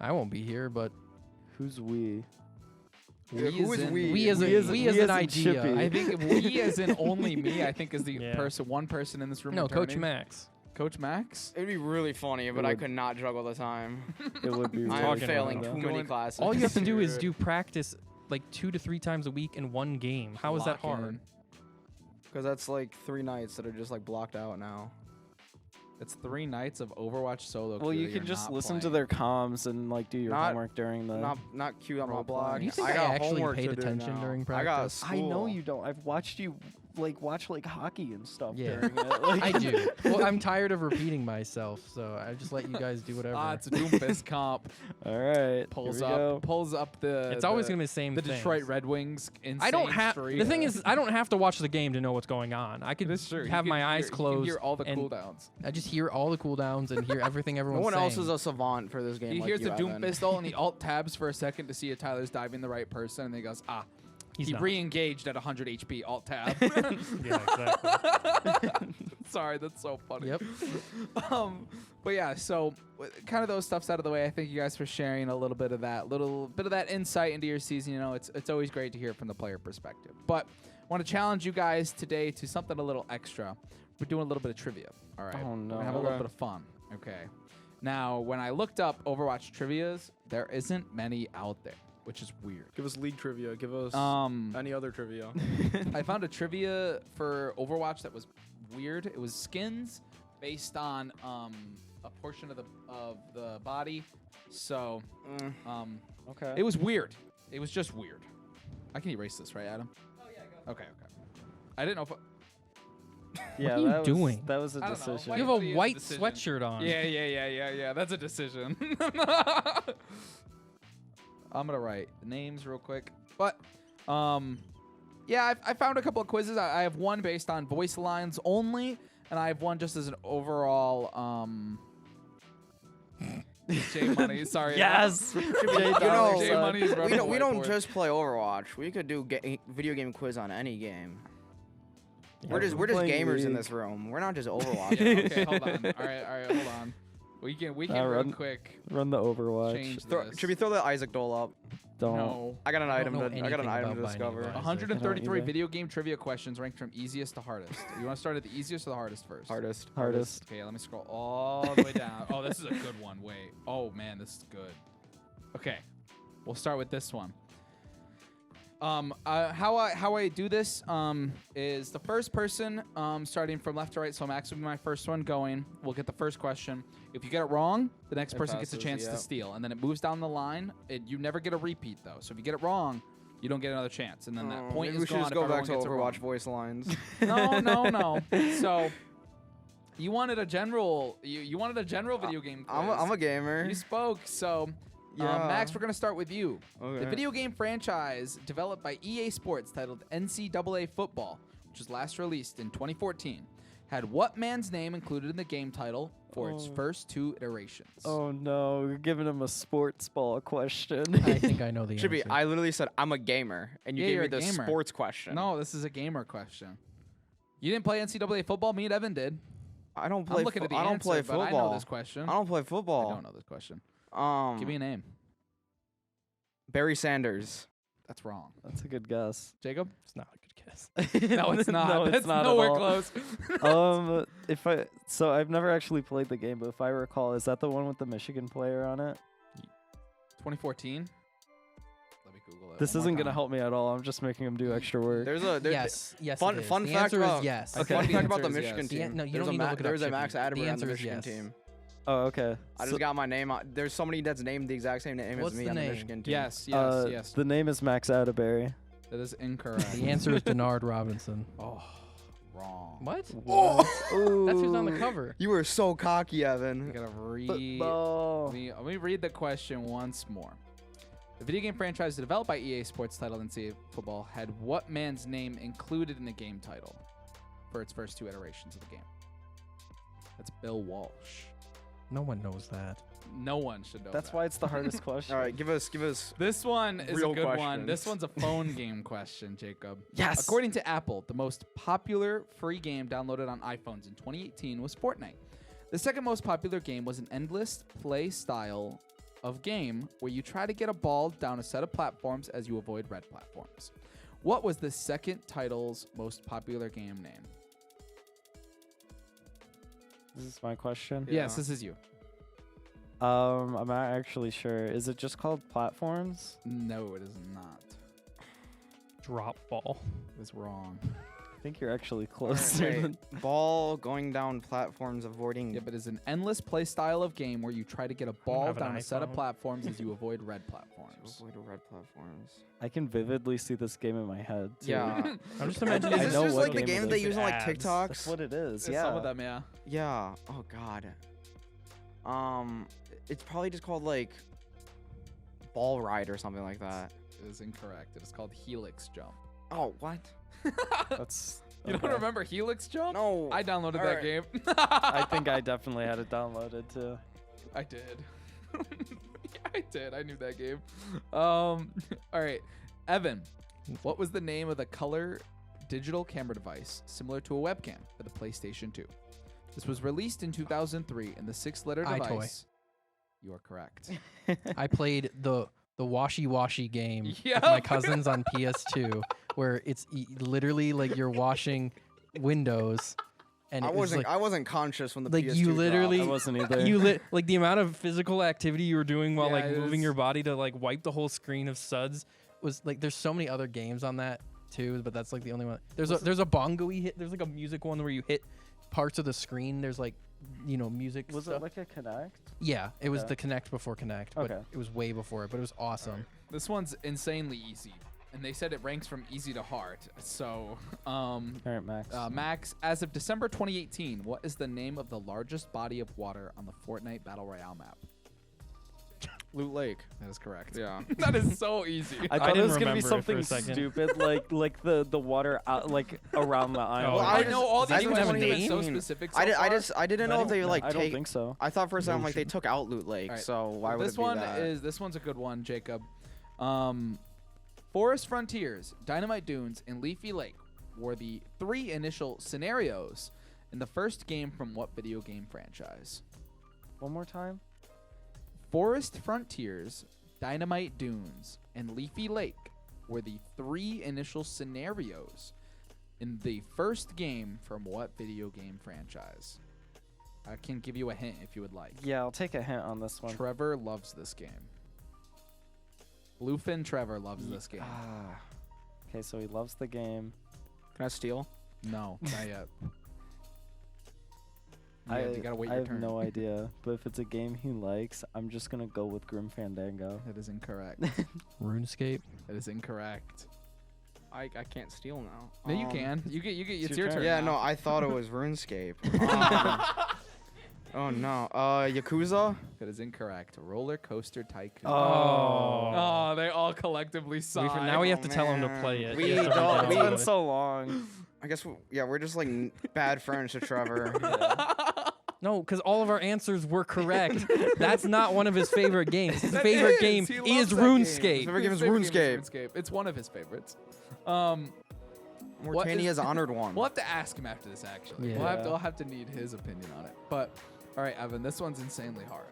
I won't be here, but Who's we? We Who as is in- we? we as an in idea. Chippy. I think we as in only me, I think is the Yeah. one person in this room. No, Coach returning. Max. Coach Max? It'd be really funny, but I would- could not juggle the time. It would be. I really am talking failing about too that. many classes. All you have to do is do practice like 2 to 3 times a week in one game. How is that Lock hard? in. Because that's like 3 nights that are just like blocked out now. It's 3 nights of Overwatch solo. Well, queue you that can you're just not listen to playing. their comms and like do your Not- homework during the. Not queued on my Role block. playing. You think I I got actually homework paid to do attention now. during I got practice? school. I know you don't. I've watched you like watch like hockey and stuff Yeah. during it. Like, I do. Well, I'm tired of repeating myself, so I just let you guys do whatever. Ah, it's a Doomfist comp. All right. Pulls here we go. up the. it's always the- gonna be the same the thing. Detroit Red Wings. Insane I don't have. streak. The thing is, I don't have to watch the game to know what's going on. I could That's true. have my eyes You closed. can hear all the and cooldowns. I just hear all the cooldowns and hear everything No everyone's one saying. else is a savant for this game. He like hears you, the Doom Evan. pistol and he alt tabs for a second to see if Tyler's diving the right person, and then he goes, He's he not. re-engaged at 100 HP. Alt tab. Yeah, exactly. Sorry, that's so funny. Yep. But yeah, so kind of those stuff's out of the way. I thank you guys for sharing a little bit of that insight into your season. It's always great to hear it from the player perspective. But I want to challenge you guys today to something a little extra. We're doing a little bit of trivia. All right. Oh, no. We're gonna have a little Okay. bit of fun. Okay. Now, when I looked up Overwatch trivias, there isn't many out there, which is weird. Give us league trivia. Give us any other trivia. I found a trivia for Overwatch that was weird. It was skins based on a portion of the body. So, Okay. it was weird. It was just weird. I can erase this, right, Adam? Oh yeah. Okay. I didn't know if. Yeah, are you that was, doing? That was a I don't know. decision. Why- You have Everybody a has a white decision. sweatshirt on. Yeah. That's a decision. I'm gonna write names real quick, but yeah, I found a couple of quizzes. I have one based on voice lines only, and I have one just as an overall J Money. Sorry. Yes. You know, J Money is running the we don't whiteboard. just play Overwatch. We could do video game quiz on any game. We're just playing gamers in League. this room. We're not just Overwatch. Okay, hold on. All right, hold on. We can real run- quick Run the Overwatch. change this. Should we throw the Isaac Dole up? Don't. No. I got an I don't item. know I got an anything item to about discover. Binding of Isaac. 133 either. video game trivia questions ranked from easiest to hardest. You want to start at the easiest or the hardest first? Hardest. Hardest. Okay, let me scroll all the way down. Oh, this is a good one. Wait. Oh man, this is good. Okay, we'll start with this one. How I do this is the first person starting from left to right. So Max will be my first one going. We'll get the first question. If you get it wrong, the next It person gets a passes, chance to yep. steal, and then it moves down the line. You never get a repeat though. So if you get it wrong, you don't get another chance, and then that point Maybe is we should gone just if go back everyone to gets it wrong. Overwatch voice lines. No. So you wanted a general. You wanted a general video game. Quiz. I'm a gamer. You spoke, so Yeah. Max, we're gonna start with you. Okay. The video game franchise developed by EA Sports titled NCAA Football, which was last released in 2014, had what man's name included in the game title for its first 2 iterations? Oh no, you're giving him a sports ball question. I think I know the Chippy, answer. I literally said I'm a gamer, and you Yeah, gave you're me a the gamer. sports question. No, this is a gamer question. You didn't play NCAA football. Me and Evan did. I don't play. I'm looking at the I don't answer, play but I know football. this question. I don't play football. I don't know this question. Give me a name. Barry Sanders. That's wrong. That's a good guess. Jacob? It's not a good guess. No, it's not. No, it's That's not at nowhere all. close. So I've never actually played the game, but if I recall, is that the one with the Michigan player on it? 2014. Let me Google it. This one more isn't gonna time. help me at all. I'm just making him do extra work. There's a Yes, fun- it is. fun the fact answer about- is yes. A Okay. fun The fact about the answer is Michigan yes. team. No, you There's don't a need to look it up, There's a Chippy. Max The Atterbury on answer the is Michigan yes. team. Oh, okay. I just got my name. There's somebody that's named the exact same name What's as me the on the name? Michigan team. Yes. The name is Max Atterbury. That is incorrect. The answer is Denard Robinson. Oh, wrong. What? Oh, That's who's on the cover. You were so cocky, You Evan. gotta read. Football. Let me read the question once more. The video game franchise developed by EA Sports titled NCAA Football had what man's name included in the game title for its first 2 iterations of the game? That's Bill Walsh. No one knows that. No one should know That's that. why it's the hardest question. All right, give us. This one is Real a good one. questions. This one's a phone game question, Jacob. Yes. According to Apple, the most popular free game downloaded on iPhones in 2018 was Fortnite. The second most popular game was an endless play style of game where you try to get a ball down a set of platforms as you avoid red platforms. What was the second title's most popular game name? This is my question. Yeah. Yes, this is you. I'm not actually sure. Is it just called Platforms? No, it is not. Drop ball. It was wrong. I think you're actually closer. Wait, than- ball going down platforms, avoiding. Yeah, but it's an endless play style of game where you try to get a ball have an down a set of iPhone. platforms as you avoid red platforms. Avoid red platforms. I can vividly see this game in my head. Too. Yeah. I'm just imagining. Is I this know just what like the game game it that they is. use on like Ads. TikToks? That's what it is. Yeah, Yeah. some of them, yeah. Yeah. Oh God. It's probably just called like Ball Ride or something like that. It is incorrect. It is called Helix Jump. Oh, what? That's. You don't okay. remember Helix Jump? No. I downloaded that Alright. game. I think I definitely had it downloaded too. I did. I did. I knew that game. All right, Evan. What was the name of the color digital camera device similar to a webcam for the PlayStation 2? This was released in 2003 in the 6-letter iToy. device. You are correct. I played the washy game with Yep. my cousins on PS2, where it's literally like you're washing windows, and I it was wasn't. like, I wasn't conscious when the like PS2 you literally, dropped. I wasn't either. like the amount of physical activity you were doing while Yeah, like it moving was- your body to like wipe the whole screen of suds was like. There's so many other games on that too, but that's like the only one. There's a bongo-y hit. There's like a music one where you hit parts of the screen. There's like, you know, music Was stuff. it like a Connect? Yeah, it was Okay. the Connect before Connect, but Okay. it was way before it. But it was awesome. This one's insanely easy, and they said it ranks from easy to hard. So, All right, Max. Max, as of December 2018, what is the name of the largest body of water on the Fortnite Battle Royale map? Loot Lake. That is correct. Yeah. That is so easy. I thought it didn't was gonna be remember it for a something second. stupid, like the water out like around the island. Well, I just- know all I these just questions wanted have to been so name- specific. I didn't know if they like I don't take. think so. I thought for a second like they took out Loot Lake, Alright. so why would this it be one that? this one's a good one, Jacob. Forest Frontiers, Dynamite Dunes, and Leafy Lake were the 3 initial scenarios in the first game from what video game franchise? One more time. Forest Frontiers, Dynamite Dunes, and Leafy Lake were the 3 initial scenarios in the first game from what video game franchise? I can give you a hint if you would like. Yeah, I'll take a hint on this one. Trevor loves this game. Bluefin Trevor loves this game. Okay, so he loves the game. Can I steal? No, not yet. I You gotta wait I your have turn. no idea, but if it's a game he likes, I'm just gonna go with Grim Fandango. That is incorrect. RuneScape. That is incorrect. I can't steal now. No, you can. You get. It's your your turn. turn. Yeah, now. no, I thought it was RuneScape. Oh no. Yakuza? That is incorrect. Roller Coaster Tycoon. Oh. Oh, they all collectively sighed. Now we have Oh, to tell him to man. play it. We He has to don't- re-download It's been it. so long. I guess we're just like bad friends to Trevor. No, because all of our answers were correct. That's not one of his favorite games. His That favorite is. game He is loves that game. His RuneScape. favorite game is His favorite RuneScape. game is RuneScape. It's one of his favorites. Mortani has honored one. We'll have to ask him after this, actually. Yeah. We'll have to need his opinion on it. But, all right, Evan, this one's insanely hard.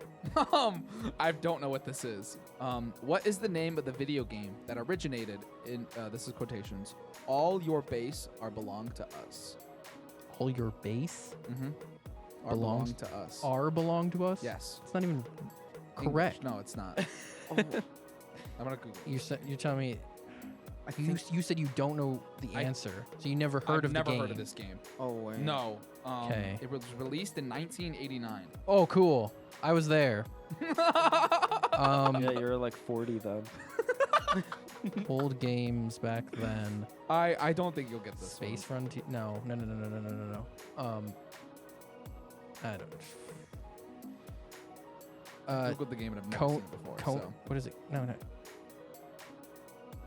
I don't know what this is. What is the name of the video game that originated in, this is quotations, all your base are belong to us? All your base Mm-hmm. Belongs to us. belong to us? Yes. It's not even English. correct. No, it's not. I'm going to Google it. You're telling me I you, think. you said you don't know the I- answer, so you never heard I've of never the game. heard of this game. Oh wait. No. 'Kay. It was released in 1989. Oh, cool. I was there. Yeah, you're like 40 then. Old games back then. I don't think you'll get this Space Frontier. No. I don't. one. Googled the game and I've never Co- seen it before. So. What is it? No.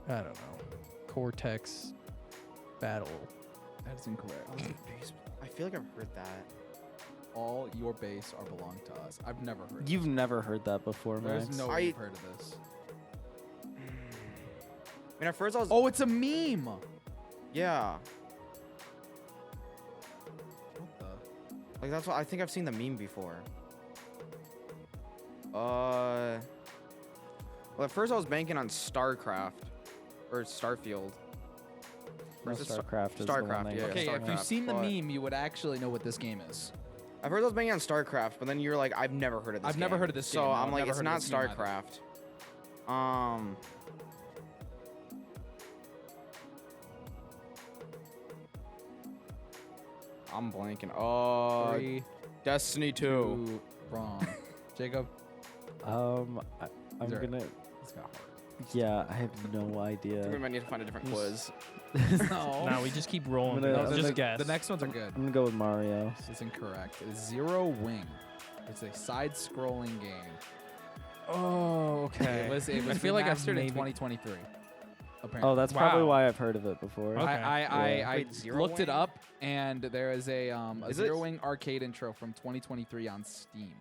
I don't know. Cortex Battle. That is incorrect. I feel like I've heard that. All your base are belong to us. I've never heard. You've never heard that before, There's Max. no way you've heard of this. I mean, at first I was. Oh, it's a meme. Yeah. What the? Like that's what I think I've seen the meme before. Well, at first I was banking on StarCraft or Starfield. No, Or is it StarCraft is the StarCraft, one that yeah, gets Okay, if StarCraft, you've seen the but- meme, you would actually know what this game is. At first I was banking on StarCraft, but then you're like, I've never heard of this. I've never game. heard of this So game, no, I'm I've like, never it's heard of not this game either. StarCraft. I'm blanking. 3, Destiny 2. 2, wrong. Jacob, I'm there- gonna. this got Yeah, I have no I idea. think we might need to find a different quiz. hard. No. No, we just keep rolling. I'm gonna- with I'm it. gonna- Just guess. The next ones are good. I'm gonna go with Mario. It's incorrect. It is Zero Wing. It's a side-scrolling game. Oh, okay. It was I feel like I've remastered in maybe- 2023. Apparently. Oh, that's probably Wow. why I've heard of it before. Okay. I Wait, Zero looked it Wing? up, and there is a Is it- Zero Wing arcade intro from 2023 on Steam.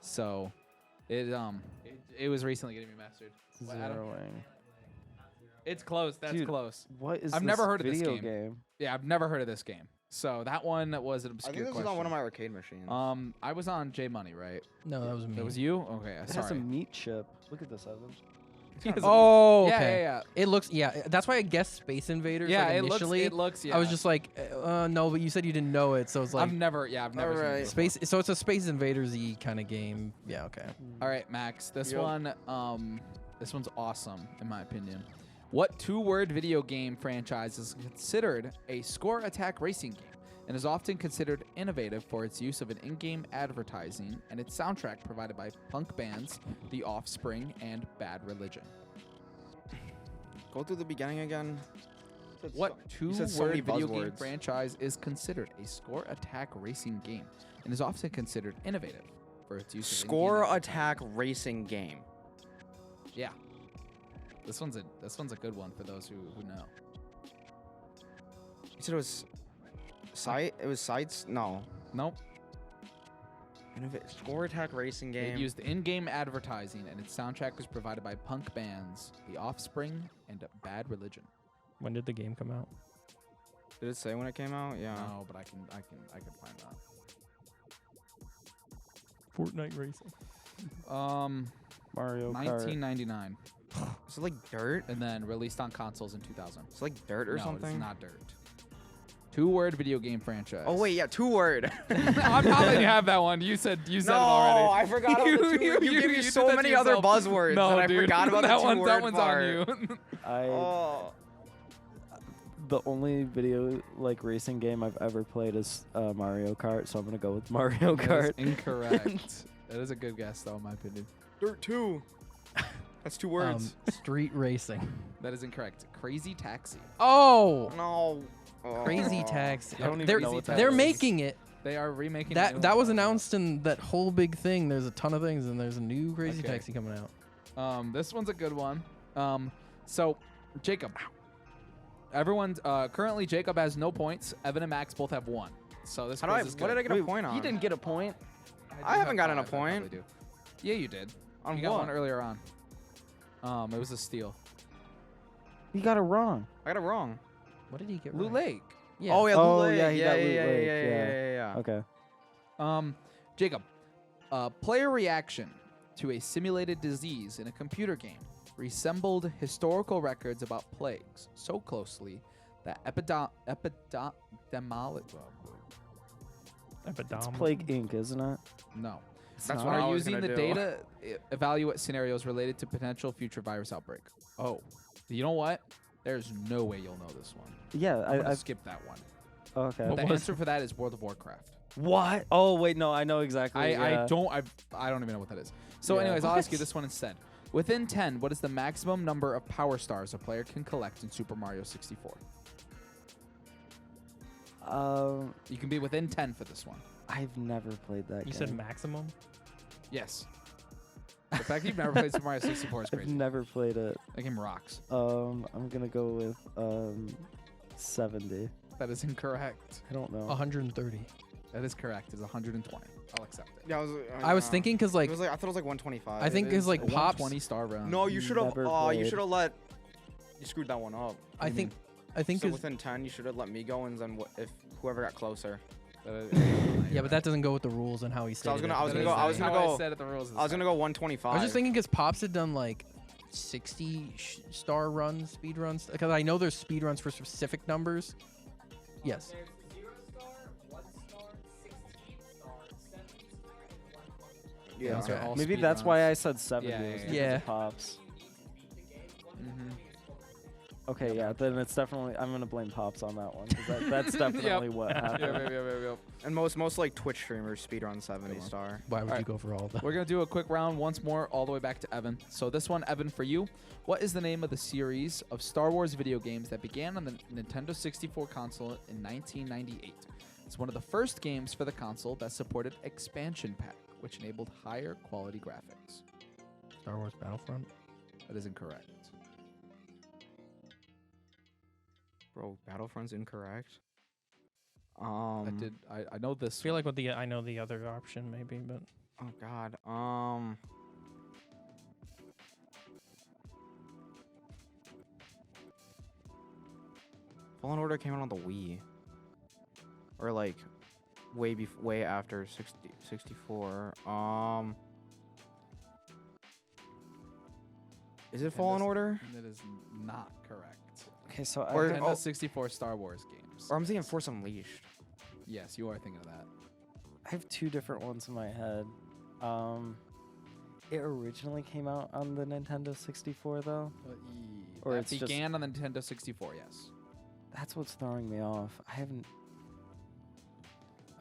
So, it was recently getting remastered. But I don't- Zeroing. It's close. That's Dude, close. What is I've this never heard of this video game. Yeah, I've never heard of this game. So that one was an I obscure think this question. was on one of my arcade machines. I was on J Money, right? No, that was me. That was you? Okay, It has a sorry. meat chip. Look at this, Evan. Oh, Yeah, okay. yeah, It looks, that's why I guessed Space Invaders. yeah. like, Yeah, initially. it looks. Yeah. I was just like, no, but you said you didn't know it, so it's like I've never seen it Alright. before. Space. So it's a Space Invaders-y kind of game. Yeah, okay. All right, Max. This Yep. one, this one's awesome in my opinion. What two-word video game franchise is considered a score attack racing game and is often considered innovative for its use of an in-game advertising and its soundtrack provided by punk bands The Offspring and Bad Religion? Go through the beginning again. What you said so many two-word video game buzzwords. franchise is considered a score attack racing game and is often considered innovative for its use of in-game Score advertising? attack racing game. Yeah. This one's a good one for those who know. You said it was site. It was sites. No. Nope. Score attack racing game. It used in-game advertising, and its soundtrack was provided by punk bands The Offspring and Bad Religion. When did the game come out? Did it say when it came out? Yeah. No, but I can find that. Fortnite Racing. Mario Kart. 1999, Is it like dirt? and then released on consoles in 2000. It's like dirt or No, something. it's not dirt. Two-word video game franchise. Oh wait, yeah, 2-word. I'm not letting you have that one. You said no, it already. I forgot about the 2-word. You gave me did so that to many other yourself. buzzwords No, that I dude. forgot about that the one. 2-word That one's part. on you. Oh. The only video like racing game I've ever played is Mario Kart, so I'm gonna go with Mario That is Kart. incorrect. That is a good guess, though, in my opinion. Dirt 2. That's 2 words. Street racing. That is incorrect. Crazy Taxi. Oh, No. Oh. Crazy Taxi. I don't even They're, know what that they're is. making it. They are remaking That was announced in that whole big thing. There's a ton of things, and there's a new Crazy Okay. Taxi coming out. This one's a good one. So Jacob. Everyone's currently Jacob has no points. Evan and Max both have 1. So this How do I? quiz is What did I good. get a point on? You didn't get a point. I haven't gotten a I probably point. do. Yeah, you did. On You got what? one earlier on. It was a steal. You got it wrong. I got it wrong. What did he get? Loot right? Lake. Yeah. Oh yeah, Oh, Loot Lake. yeah, he got Loot yeah, Lake, yeah. Okay. Jacob. Player reaction to a simulated disease in a computer game resembled historical records about plagues so closely that Epidom. Plague Inc., isn't it? No. It's That's not? what I Are was using gonna the do. data evaluate scenarios related to potential future virus outbreak. Oh, you know what? There's no way you'll know this one. Yeah, I'm gonna I've skip that one. okay. The answer for that is World of Warcraft. What? Oh wait, no, I know exactly. I don't even know what that is. So Yeah. anyways, I'll ask you What? this one instead. Within 10, what is the maximum number of power stars a player can collect in Super Mario 64? You can be within 10 for this one. I've never played that You game. said maximum? Yes. The fact that you've never played Super Mario 64 is I've crazy. never played it. That game rocks. I'm gonna go with 70. That is incorrect. I don't know. 130. That is correct. It's 120. I'll accept it. Yeah, I was thinking because like it was like I thought it was like 125. I think it's like a Pops. 120 star round. No, you should have. Never You played. should have let. You screwed that one up. I think So 'cause- within 10, you should have let me go, and then if whoever got closer. yeah, but that doesn't go with the rules and how he So I was stated gonna- it. I was That gonna is go- I was how gonna go- said it, the rules is I was gonna right. go 125. I was just thinking because Pops had done like 60 star runs, speed runs. Because I know there's speed runs for specific numbers. Yes. There's 0 star, 1 star, 16 star, 70 star, and 1 Yeah. Those are all Maybe speed that's why runs. I said 70. Yeah, was yeah, because yeah. of Pops. Mhm. Okay, yeah, then it's definitely. I'm gonna blame Pops on that one. 'Cause that's definitely what happened. Yep. And most like Twitch streamers speedrun 70 Good one. star. Why would you Alright. go for all of that? We're going to do a quick round once more, all the way back to Evan. So this one, Evan, for you. What is the name of the series of Star Wars video games that began on the Nintendo 64 console in 1998? It's one of the first games for the console that supported Expansion Pack, which enabled higher quality graphics. Star Wars Battlefront. That is incorrect. Bro, Battlefront's incorrect. I know this. I feel like with the I know the other option maybe, but Oh God. Fallen Order came out on the Wii. Or like way after 64. Is it Fallen Order? That is not correct. Okay, so Or- Nintendo 64 Star Wars games. Or I'm thinking Force Unleashed. Yes, you are thinking of that. I have two different ones in my head. It originally came out on the Nintendo 64 though. Or That it's just- began on the Nintendo 64, yes. That's what's throwing me off.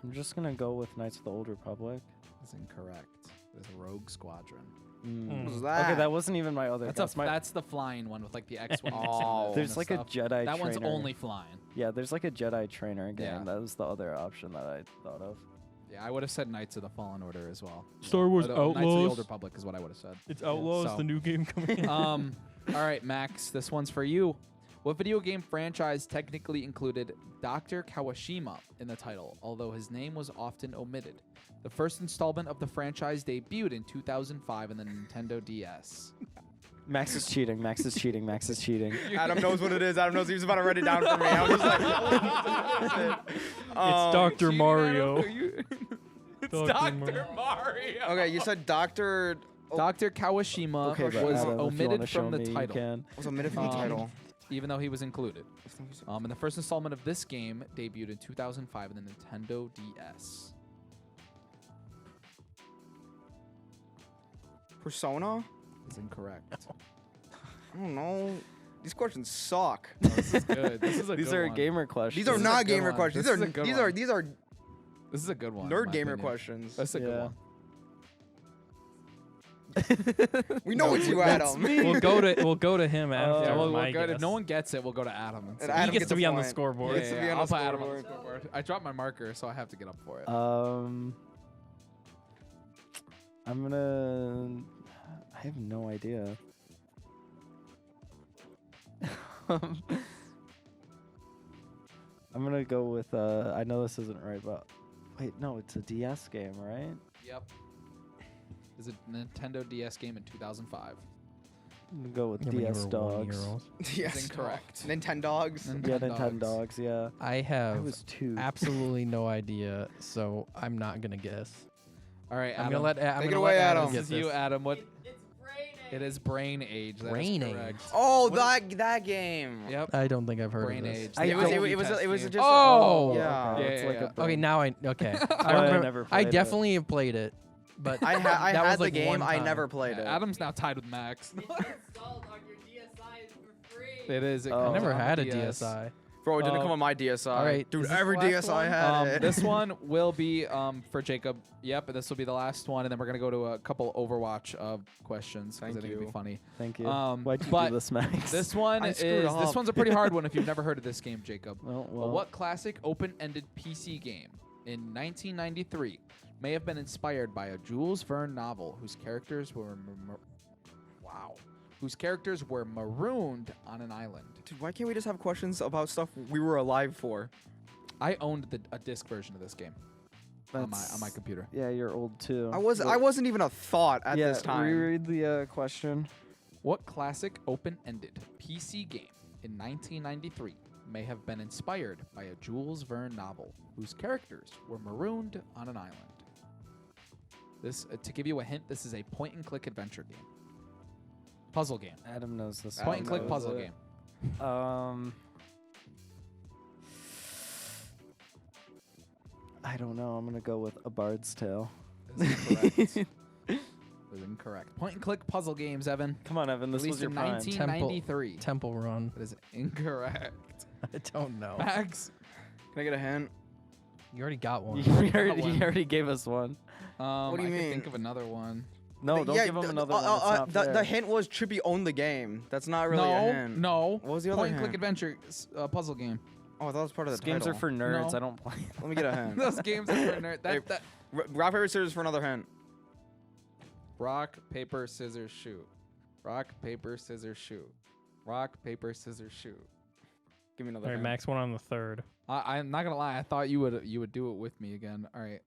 I'm just gonna go with Knights of the Old Republic. That's incorrect. It's Rogue Squadron. What was Okay, that? that wasn't even my other. That's my, that's the flying one with like the X-wing. Oh. there's like a Jedi. That one's trainer. only flying. Yeah, there's like a Jedi trainer game. Yeah. That was the other option that I thought of. Yeah, I would have said Knights of the Fallen Order as well. Star Wars Knights of the Old Outlaws. Republic is what I would have said. It's Outlaws, So- the new game coming out. All right, Max, this one's for you. What video game franchise technically included Dr. Kawashima in the title, although his name was often omitted? The first installment of the franchise debuted in 2005 in the Nintendo DS. Max is cheating. Max is cheating. Max is cheating. Adam knows what it is. Adam knows he was about to write it down for me. I'm just like, It's Dr. Mario. It's Dr. Mario. okay, you said Dr. Dr. Kawashima Okay, but was Adam, if you omitted wanna show from the me, you title, can. was omitted from the title. even though he was included. And the first installment of this game debuted in 2005 in the Nintendo DS. Persona? Is incorrect. I don't know. These questions suck. This is good. This is a These good are one. gamer questions. These are is a not good gamer one. questions. This These is a good one. these are This is a good one. in nerd my gamer opinion. questions. That's a good Yeah. one. We know it's you, Adam. We'll go to him after. Yeah, we'll my go to, guess. no one gets it. We'll go to Adam. And And say- Adam He gets gets to a be on the point. scoreboard. Gets to be on I'll the put Adam on the scoreboard. scoreboard. I dropped my marker, so I have to get up for it. I'm gonna. I have no idea. I'm gonna go with. I know this isn't right, but wait, no, it's a DS game, right? Yep. It's a Nintendo DS game in 2005. I'm gonna go with Yeah, when you DS were Dogs. 1 year old. Yes. incorrect. Nintendogs. Yeah, Nintendogs. Yeah, I I have was 2. absolutely no idea, so I'm not gonna guess. All right, I'm Adam. gonna let Take it gonna away, let Adam. get This is you, this. Adam. What? It's brain It is Brain Age. That is Brain correct. Age. Oh, What that game. Yep. I don't think I've heard Brain of this. Age. I It was don't- it was just Oh! yeah. okay. Yeah, It's yeah, like yeah. a Okay, brain- now I okay. I I remember. never I played it. definitely have played it, but I that was had like the game. one I time. never played it. Adam's now tied with Max. It's installed on your DSi for free. It is. It Oh. I comes never on the had a DS. DSi. Bro, it didn't Um, come on my DSi. all right, Dude, is this every the last DSi one? had it. This one will be for Jacob. Yep, this will be the last one, and then we're gonna go to a couple Overwatch questions. 'cause Thank I think it'd you. be funny. Thank you. but Why'd you do this, Max? This one I is screwed this up. one's a pretty hard one if you've never heard of this game, Jacob. well, But what classic open-ended PC game in 1993 may have been inspired by a Jules Verne novel whose characters were marooned on an island? Dude, why can't we just have questions about stuff we were alive for? I owned a disc version of this game on my That's- computer. Yeah, you're old too. I wasn't even a thought at yeah, this time. reread the question. What classic open-ended PC game in 1993 may have been inspired by a Jules Verne novel whose characters were marooned on an island? This, to give you a hint, this is a point-and-click adventure game. Puzzle game. Adam knows this. Adam Point-and-click knows puzzle it. game. I don't know. I'm gonna go with A Bard's Tale. That is incorrect. That is incorrect. Point-and-click puzzle games, Evan. Come on, Evan. This Released was your in prime. 1993. Temple Run. That is incorrect. I don't know. Max. Can I get a hint? You already got one. You one. already gave us one. What do you I mean? Can think of another one. No, don't give him another one. It's not the fair. hint was Chippy owned the game. That's not really a hint. No. What was the other Point-and-click hint? adventure puzzle game. Oh, that was part of Those the games title. are for nerds. No. I don't play. Let me get a hint. Those games are for nerd. Hey, That Rock, paper, scissors for another hint. rock, paper, scissors, shoot. Rock, paper, scissors, shoot. Rock, paper, scissors, shoot. Give me another All right, hint. Max won on the third. I'm not gonna lie. I thought you would do it with me again. All right.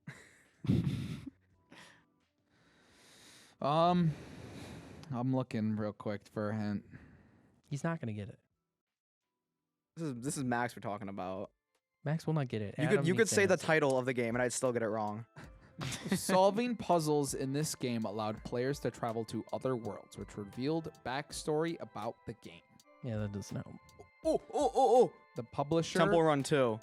I'm looking real quick for a hint. He's not gonna get it. This is Max we're talking about. Max will not get it. You Adam could needs to say the answer. title of the game and I'd still get it wrong. Solving puzzles in this game allowed players to travel to other worlds, which revealed backstory about the game. Yeah, that doesn't help. Oh. The publisher. Temple Run 2.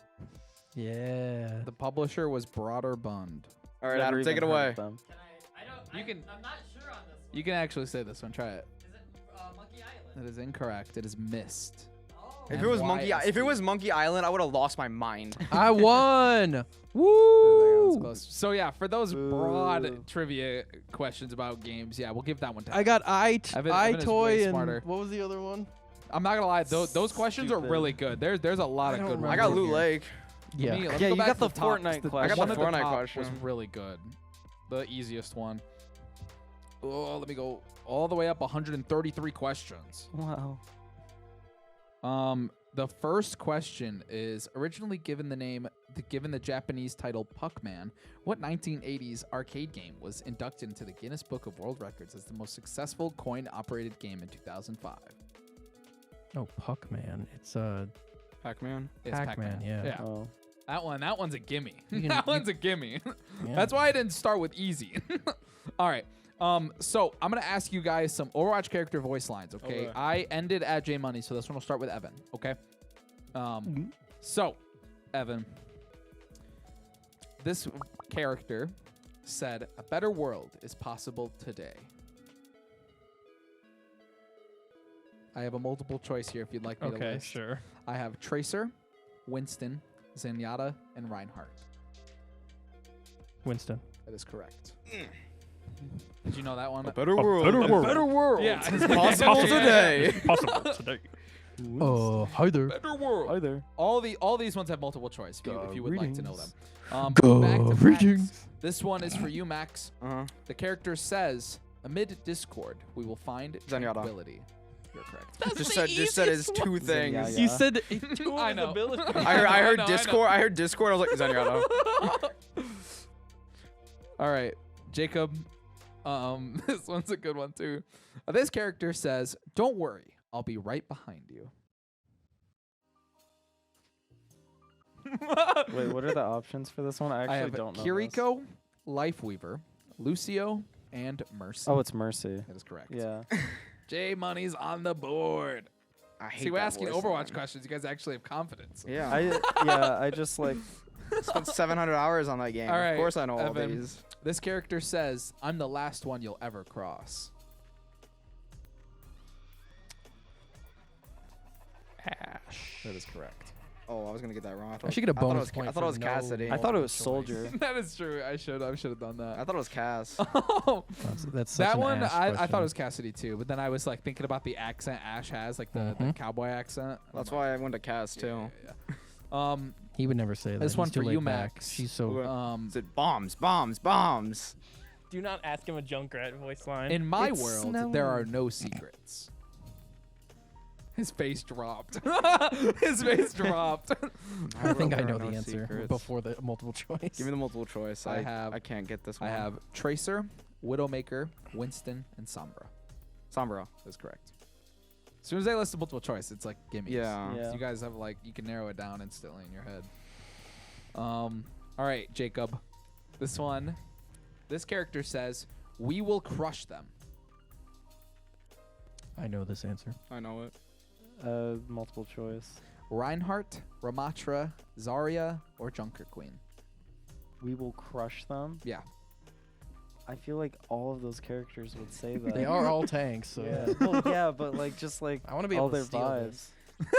Yeah. The publisher was Broader Bund. All right, Never Adam, take it even heard away. of them. Can I don't. You can- I'm not sure on this one. You can actually say this one. Try it. Is it Monkey Island? That is incorrect. It is Myst. Oh. If it was MYST. Monkey Island, I would have lost my mind. I won. That Woo! was close. So yeah, for those Boo. broad trivia questions about games, yeah, we'll give that one to I got Evan is way iToy and smarter. what was the other one? I'm not gonna lie, those questions are Stupid. really good. There's a lot I of don't good ones. I got in Loot here. Lake. Yeah. Let me Yeah, go you back got to the top. Fortnite The- question. I got one the at Fortnite top question. was really good. The easiest one. Oh, let me go all the way up 133 questions. Wow. The first question is originally given the Japanese title Puckman. What 1980s arcade game was inducted into the Guinness Book of World Records as the most successful coin-operated game in 2005? Oh, Puckman. It's Pac-Man. It's Pac-Man, yeah. Yeah. Oh. That one's a gimme. You can- That you- one's a gimme. yeah. That's why I didn't start with easy. All right. So I'm gonna ask you guys some Overwatch character voice lines. Okay. Okay. I ended at J Money, so this one will start with Evan. Okay. So, Evan, this character said, "A better world is possible today." I have a multiple choice here if you'd like me to Okay, list. sure. I have Tracer, Winston, Zenyatta, and Reinhardt. Winston. That is correct. Did you know that one? Better Better world. Yeah, Possible today. Possible today. Oh, hi there. Better world. Hi there. All these ones have multiple choice if you would like to know them. Go Back to Max. greetings. This one is for you, Max. Uh-huh. The character says, "Amid discord, we will find Zenyatta. tranquility." You're correct. Just said his two things. Zenyatta. You said I know. I heard know, Discord. I heard Discord. I was like Zenyatta. All right, Jacob. This one's a good one too. This character says, "Don't worry, I'll be right behind you." Wait, what are the options for this one? I I actually have don't know. this. Kiriko, Lifeweaver, Lucio, and Mercy. Oh, it's Mercy. That is correct. Yeah. J Money's on the board. I hate See, we're that asking voice Overwatch line. questions. You guys actually have confidence. Yeah. I just like spent 700 hours on that game. All right, Of course I know all Evan. these. This character says, "I'm the last one you'll ever cross." Ash. That is correct. Oh, I was gonna get that wrong. I should get a thought it bonus was point I thought it was for no Cassidy. I thought it was multiple choice. Soldier. That is true. I should have done I that. thought it was Cass. That's such That an one, Ash I thought question. it was Cassidy too, but then I was like thinking about the accent Ash has, like the Mhm. cowboy accent. That's why I went to Cass too. Yeah. He would never say that. This He's one too for laid you, back. Max. She's so. Okay. Said bombs, bombs, bombs. Do not ask him a Junkrat voice line. In my It's world, snowing. there are no secrets. His face dropped. His face dropped. I think I There are know no the answer secrets. before the multiple choice. Give me the multiple choice. I can't get this I one. have Tracer, Widowmaker, Winston, and Sombra. Sombra. That's correct. As soon as I list the multiple choice, it's like gimme. Yeah. Yeah. You guys have like you can narrow it down instantly in your head. All right, Jacob. This character says, "We will crush them." I know this answer. I know it. Multiple choice. Reinhardt, Ramatra, Zarya, or Junker Queen. We will crush them. Yeah. I feel like all of those characters would say that. They are all tanks, so Yeah. Well, yeah, but like just like I want to be all able to their steal vibes. this.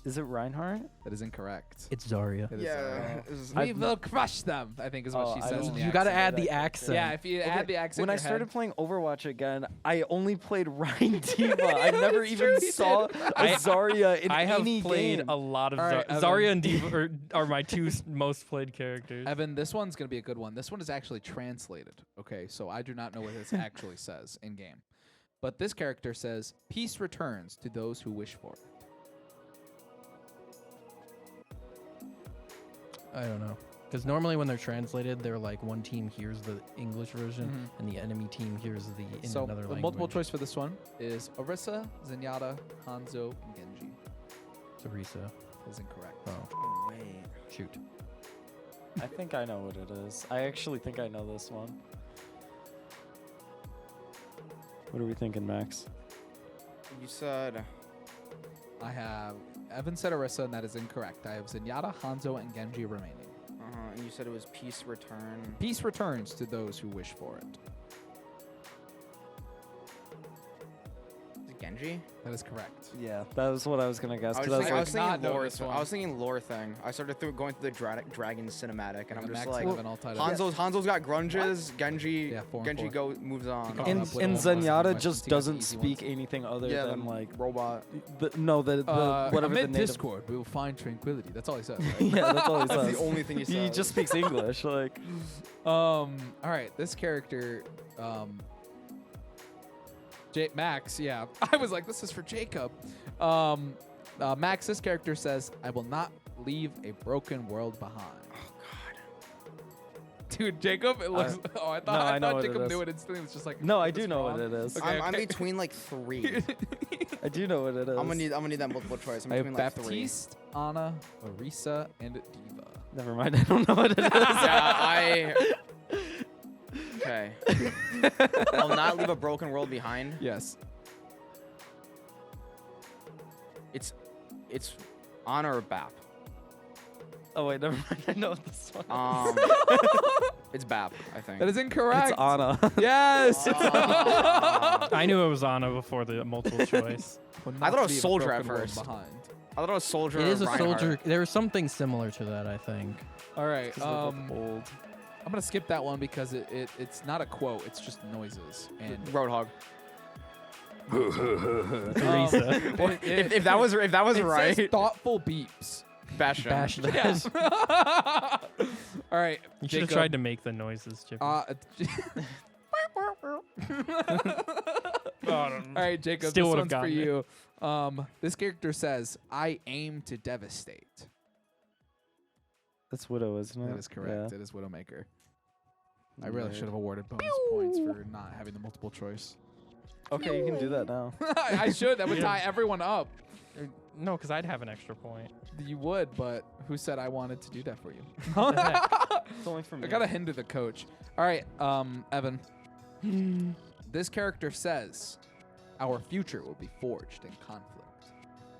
Is it Reinhardt? That is incorrect. It's Zarya. It is Yeah. Zarya. We will crush them, I think is what Oh, she I says don't in the You got to accent. add the that accent. Yeah, if you add the accent When in I your started head. playing Overwatch again, I only played Ryan Diva. I never That's even true, he saw did. a Zarya in I have any played game. a lot of All right, Evan. Zarya and Diva are my two most played characters. Evan, this one's going to be a good one. This one is actually translated. Okay, so I do not know what this actually says in game. But this character says, "Peace returns to those who wish for it." I don't know. Because normally when they're translated, they're like one team hears the English version and the enemy team hears the in So another the language. multiple choice for this one is Orisa, Zenyatta, Hanzo, and Genji. Sarisa. That is incorrect. Oh, Oh, wait. shoot. I think I know what it is. I actually think I know this one. What are we thinking, Max? You said I have Evan said Orisa, and that is incorrect. I have Zenyatta, Hanzo, and Genji remaining. and you said it was Peace Return. Peace returns to those who wish for it. Is it Genji? That is correct. Yeah, that was what I was gonna guess. I was, 'cause thinking, I was like, not thinking know lore. this one. I was thinking lore thing. I started going through the dragon cinematic, and I'm just like, Hanzo's got grunges. Genji, Yeah, 4 and 4. moves on. Keep and up with and all the questions Zenyatta he just got the doesn't easy speak ones. anything other Yeah, than the like robot. the whatever the amid native. Discord, we will find tranquility. That's all he says. Right? Yeah, that's all he That's says. the only thing he says. He just speaks English. Like, All right, this character, Max. Yeah, I was like, this is for Jacob. Max, this character says, "I will not leave a broken world behind." Oh God. Dude, Jacob, it looks. I no, I know thought what it Jacob is. knew it instantly. It's just like. no, I this do know wrong. what it is. Okay, I'm okay. between like 3. I do know what it is. I'm gonna need that multiple choice. I'm I have between like 3. Baptiste, Ana, Orisa, and Diva. Never mind. I don't know what it is. Yeah, Okay. I'll not leave a broken world behind. Yes. It's Honor or Bap. Oh wait, never mind. I know this one. It's Bap, I think. That is incorrect. It's Ana. Yes. I knew it was Ana before the multiple choice. Will I not thought it was leave a Soldier at broken world first. Behind. I thought it was Soldier. It is or a Reinhardt. soldier. There was something similar to that, I think. All right. 'Cause they're both old. I'm gonna skip that one because it's not a quote. It's just noises. And Roadhog. Teresa. If that was it right, says thoughtful beeps. Bastion. Bash that. Yes. All right. You should have Jacob. tried to make the noises, Chippy. All right, Jacob. Still this would've one's for gotten it. you. This character says, "I aim to devastate." That's Widow, isn't it? That is correct. Yeah. It is Widowmaker. I really Nerd. should have awarded bonus points for not having the multiple choice. Okay, you can do that now. I should. That would tie everyone up. No, because I'd have an extra point. You would, but who said I wanted to do that for you? What the heck? It's only for me. I gotta hinder the coach. All right, Evan. This character says, "Our future will be forged in conflict."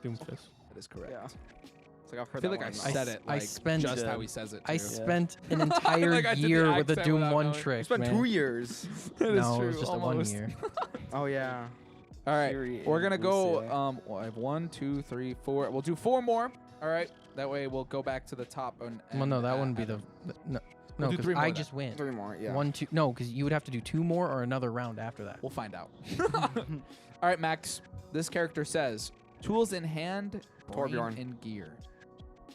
Doomfist. That is correct. Yeah. It's like I've I heard feel that like I one. said it I like spent- just how Yeah. he says it. I too. spent an entire Like I did the year with the accent Doom without 1 knowing. trick, Spent man. 2 years. That is No, true. it was just almost. a 1 year. Oh yeah. All right, Fury we're and gonna go. Lucio. Well, I have 1, 2, 3, 4. We'll do 4 more. All right. That way we'll go back to the top. Well, no, that wouldn't be the. No, We'll do because 3 more I then. just win. 3 more. Yeah. 1, 2. No, because you would have to do 2 more or another round after that. We'll find out. All right, Max. This character says, "Tools in hand, brain Torbjorn. in gear."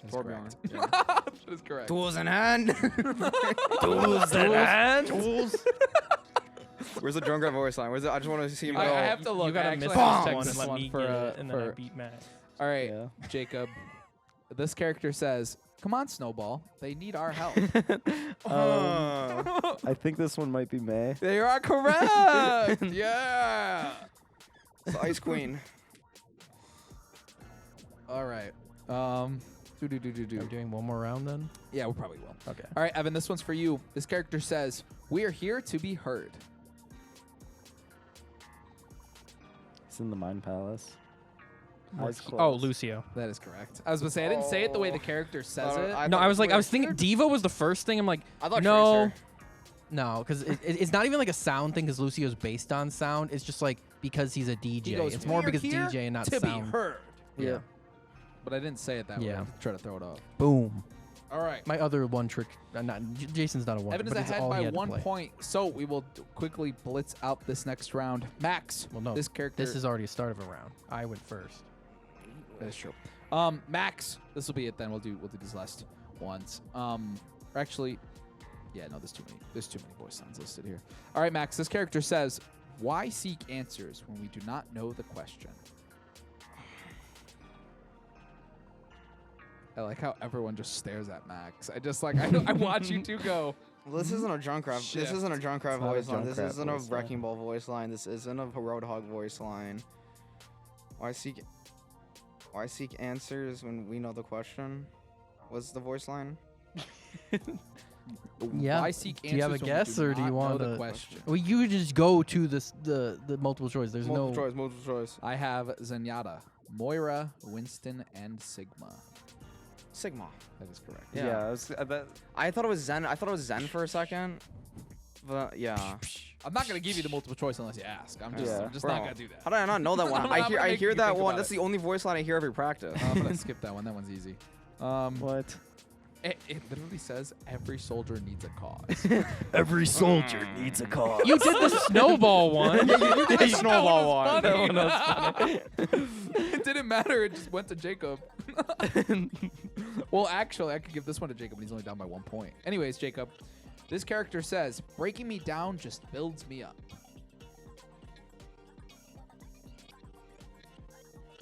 That is Torbjorn. correct. Yeah. That is correct. Tools in hand. Tools in hand. Tools. Where's the drunk guy voice line? Where's it? I just want to see him go. I have to look. You gotta I miss actually have to this check one this and let one me for, get it, and then I for- beat Max. All right, Yeah. Jacob. This character says, "Come on, Snowball. They need our help." I think this one might be May. They are correct. Yeah. It's the Ice Queen. All right. Are we doing one more round then? Yeah, we probably will. Okay. All right, Evan. This one's for you. This character says, "We are here to be heard." It's in the Mind Palace. Eyes Oh, closed. Lucio. That is correct. I was gonna say I didn't say it the way the character says it. No, I was like, I was thinking Diva was the first thing. I'm like, I thought no, Tracer. no, because it's not even like a sound thing. Because Lucio's based on sound. It's just like because he's a DJ. He goes, It's more "We are because here DJ and not to sound. be heard. Yeah. But I didn't say it that way. Yeah. I try to throw it off. Boom. All right. My other one trick. Jason's not a one. Evan is but it's ahead all he by had to 1 play. point, so we will quickly blitz out this next round. Max, Well, no. this character. This is already a start of a round. I went first. That is true. Max, this will be it then. We'll do these last ones. Or actually, yeah, no, there's too many. There's too many voice lines listed here. All right, Max, this character says, "Why seek answers when we do not know the question?" I like how everyone just stares at Max. I just like I watch you two go. Well, this isn't a Junkrat. This Shift. isn't a Junkrat It's not a voice line. This Junkrat isn't a voice line. Wrecking Ball voice line. This isn't a Roadhog voice line. Why seek answers when we know the question? What's the voice line? Yeah. I seek Do you have a answers when we guess, or do you not know want the to? question? Well, you just go to the multiple choice. There's Multiple choice. I have Zenyatta, Moira, Winston, and Sigma. Sigma. That is correct. Yeah. I was, I thought it was Zen. I thought it was Zen for a second. But yeah. I'm not gonna give you the multiple choice unless you ask. I'm just, Yeah. I'm just Bro, not gonna do that. How did I not know that one? I'm I not hear gonna I make hear you that think one. about That's it. the only voice line I hear every practice. I'm gonna skip that one. That one's easy. what? It literally says every soldier needs a cause. Every soldier needs a cause. You did the snowball one. You did the snowball one. That one was funny. It didn't matter. It just went to Jacob. Well, actually, I could give this one to Jacob, and he's only down by 1 point. Anyways, Jacob, this character says, "Breaking me down just builds me up."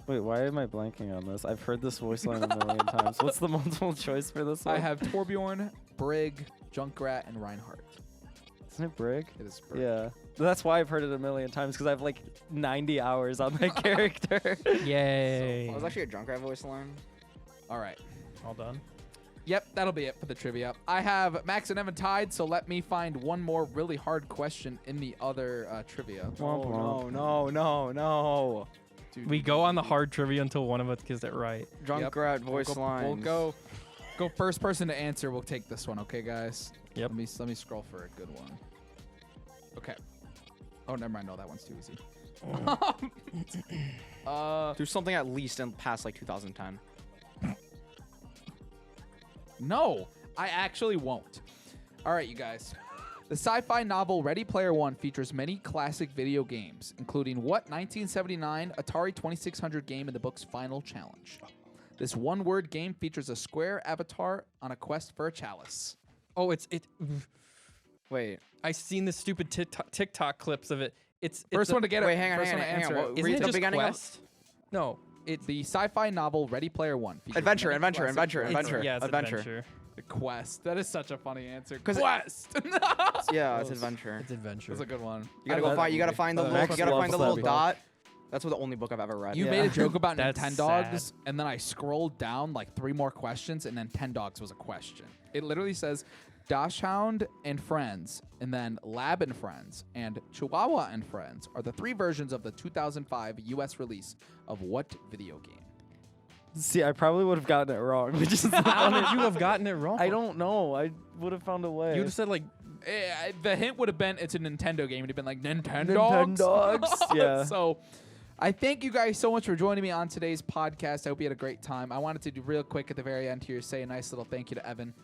Wait, why am I blanking on this? I've heard this voice line a million times. What's the multiple choice for this one? I have Torbjorn, Brig, Junkrat, and Reinhardt. Isn't it Brig? It is Brig. Yeah. That's why I've heard it a million times, because I have like 90 hours on my character. Yay. That was actually a Junkrat voice line. All right. All done. Yep, that'll be it for the trivia. I have Max and Evan tied, so let me find one more really hard question in the other trivia. Womp womp. No. Dude, We go on the hard trivia until one of us gets it right. Junkrat voice we'll lines. go first person to answer. We'll take this one, okay, guys? Yep. Let me scroll for a good one. Okay. Oh, never mind. No, that one's too easy. Do something at least in past like 2010. No, I actually won't. All right, you guys. The sci-fi novel Ready Player One features many classic video games, including what 1979 Atari 2600 game in the book's final challenge? This one-word game features a square avatar on a quest for a chalice. Oh, it. Wait. I've seen the stupid TikTok clips of it. It's First one to get it. Wait, hang on, first hang one on, to hang answer on. it. What- Isn't read it the just beginning of- Quest? No, it's The sci-fi novel Ready Player One. features Adventure, many adventure, classic adventure, choices. adventure. Yeah, it's adventure. The quest. That is such a funny answer. 'Cause it- Quest. Yeah, it's Close. adventure. it's adventure. That's a good one. You gotta I go love find. that You gotta movie. find the Max little. You gotta loves find the that little book. dot. That's the only book I've ever read. You Yeah. made a joke about That's Nintendogs, sad. and then I scrolled down like 3 more questions, and then 10 dogs was a question. It literally says Dachshund and Friends, and then Lab and Friends, and Chihuahua and Friends are the 3 versions of the 2005 U.S. release of what video game? See, I probably would have gotten it wrong, which is How did you have gotten it wrong? I don't know. I would have found a way. You would have said like The hint would have been it's a Nintendo game. It'd have been like Nintendogs. Nintendogs, yeah. So I thank you guys so much for joining me on today's podcast. I hope you had a great time. I wanted to do real quick at the very end here, say a nice little thank you to Evan.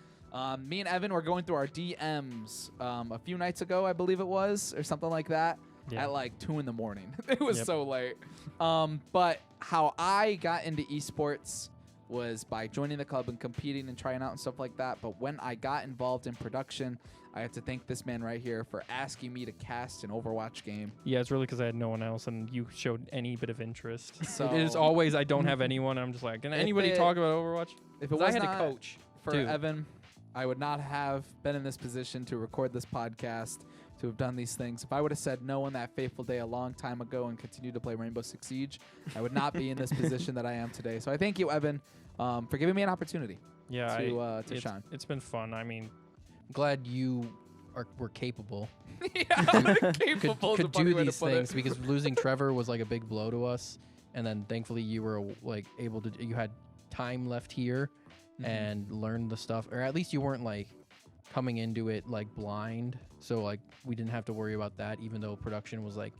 Me and Evan were going through our DMs a few nights ago, I believe it was, or something like that, Yeah. at like 2 in the morning. It was Yep. so late. But how I got into esports was by joining the club and competing and trying out and stuff like that. But when I got involved in production, I have to thank this man right here for asking me to cast an Overwatch game. Yeah, it's really because I had no one else, and you showed any bit of interest. So It is always I don't have anyone. I'm just like, can anybody it- talk about Overwatch? if it 'cause I was had not a coach. for too. Evan, I would not have been in this position to record this podcast, to have done these things. If I would have said no on that fateful day a long time ago and continued to play Rainbow Six Siege, I would not be in this position that I am today. So I thank you, Evan, for giving me an opportunity Yeah, to it's, shine. it's been fun. I mean, I'm glad you were capable. Yeah, Could, capable is a could funny do way to these put things it. because losing Trevor was like a big blow to us, and then thankfully you were like able to. You had time left here and learn the stuff, or at least you weren't like coming into it like blind. So like we didn't have to worry about that, even though production was like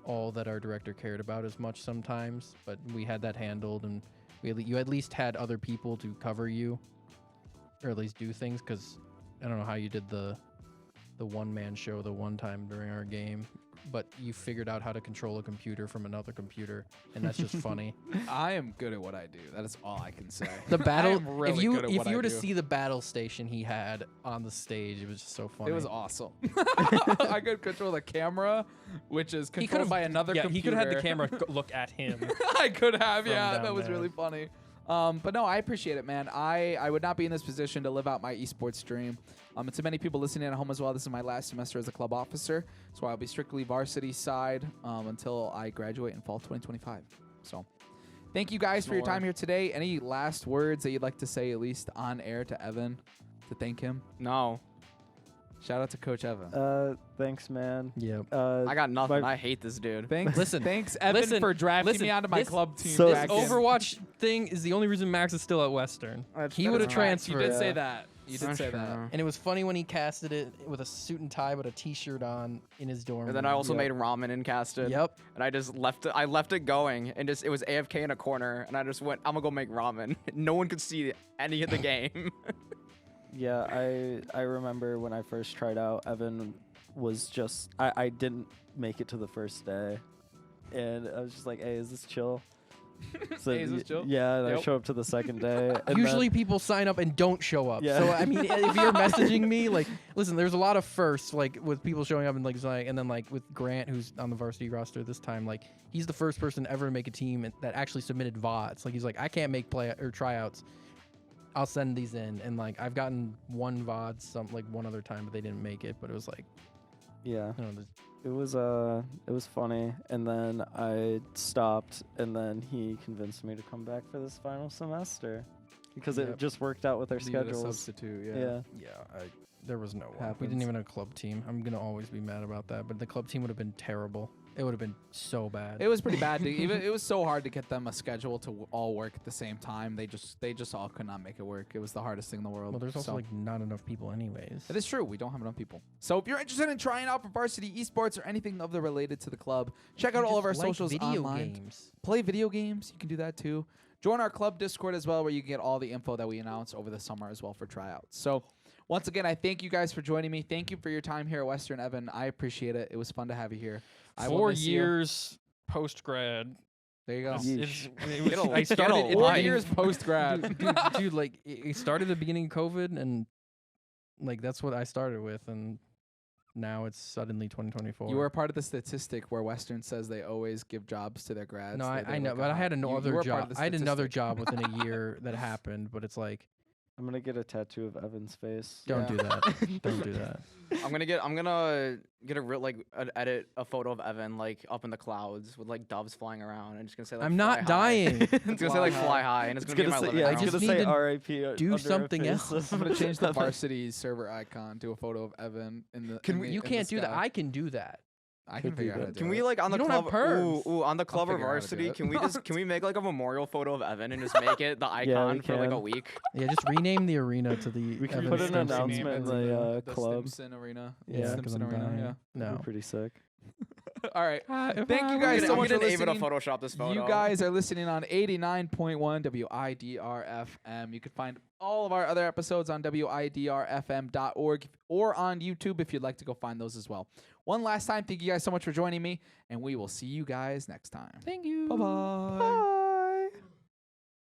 all that our director cared about as much sometimes. But we had that handled, and you at least had other people to cover you, or at least do things. Because I don't know how you did the one-man show the one time during our game, but you figured out how to control a computer from another computer, and that's just funny. I am good at what I do. That is all I can say. The battle, I am really if you good at what I were to do. see the battle station he had on the stage, it was just so funny. It was awesome. I could control the camera, which is controlled by another yeah, computer. he could have had the camera look at him. I could have, From yeah. down That was there. really funny. But no, I appreciate it, man. I would not be in this position to live out my esports dream. And to many people listening at home as well, this is my last semester as a club officer, so I'll be strictly varsity side until I graduate in fall 2025. So thank you guys for your time here today. Any last words that you'd like to say, at least on air, to Evan to thank him? No, Shout out to Coach Evan. Thanks, man. Yep. I got nothing. my- I hate this dude. Thanks, Listen, thanks Evan listen, for drafting listen, me onto my this- club team. So- back in. Overwatch thing is the only reason Max is still at Western. He would have Facts. transferred. You did say Yeah. that. You did That's say true. that. And it was funny when he casted it with a suit and tie, but a T-shirt on in his dorm. And then I room. also made ramen and casted. Yep. And I just left it. I left it going, and just it was AFK in a corner, and I just went, I'm gonna go make ramen. No one could see any of the game. Yeah, I remember when I first tried out, Evan was just I didn't make it to the first day, and I was just like, hey, is this chill? So Hey, is this chill? Yeah, and I Yep. show up to the second day. And Usually people sign up and don't show up. Yeah. So I mean, if you're messaging me, like, listen, there's a lot of firsts, like with people showing up and like, and then like with Grant, who's on the varsity roster this time, like he's the first person ever to make a team that actually submitted VODs. Like he's like, I can't make play or tryouts. I'll send these in, and like I've gotten one VOD one other time, but they didn't make it. But it was like, yeah, I don't know, it was funny, and then I stopped, and then he convinced me to come back for this final semester because it Yep. just worked out with our Needed a schedules. substitute. Yeah. there was no one. We Happens. didn't even have a club team. I'm gonna always be mad about that. But the club team would have been terrible. It would have been so bad. It was pretty bad. It was so hard to get them a schedule to all work at the same time. They just all could not make it work. It was the hardest thing in the world. well, there's also So- like not enough people, anyways. It is true. We don't have enough people. So if you're interested in trying out for varsity esports or anything of the related to the club, check out all of our socials video online. games. Play video games. You can do that too. Join our club Discord as well, where you can get all the info that we announce over the summer as well for tryouts. So once again, I thank you guys for joining me. Thank you for your time here at Western, Evan. I appreciate it. It was fun to have you here. I will 4 miss you. years post grad. There you go. I started in 4 my years post grad. dude, like it started at the beginning of COVID, and like that's what I started with, and now it's suddenly 2024. You were a part of the statistic where Western says they always give jobs to their grads. no, that I they know, look but I out. had You another were part of job. the I had another statistic. job within a year that happened, but it's like, I'm gonna get a tattoo of Evan's face. don't do Yeah. that. Don't do that. I'm gonna get a real edit a photo of Evan like up in the clouds with like doves flying around, and just gonna say like I'm not fly high. dying. It's gonna say like Fly fly high. high, and it's It's gonna be in gonna my say, living yeah, room. it's I gonna just say need to R.I.P. do under a something face. else. I'm gonna change the varsity server icon to a photo of Evan in the. Can in we- the- You in the can't do that. sky. I can do that. I can Could be figure out how to good. do Can it. we like on You the don't have club? perms. Ooh, on the club figure out how to do varsity? it. Can we make like a memorial photo of Evan and just make it the icon we for like a can. week? Yeah, just rename the arena to the. We can Evan put an Stimson announcement in Arena. the club. Stimson Arena. Yeah, Stimson 'cause I'm Arena. dying. Yeah. No. Be pretty sick. All right. Thank you I'm guys gonna, so I'm much for gonna Ava to listening. Photoshop this photo. You guys are listening on 89.1 WIDR FM. You can find all of our other episodes on widrfm.org or on YouTube if you'd like to go find those as well. One last time, thank you guys so much for joining me, and we will see you guys next time. Thank you. Bye-bye.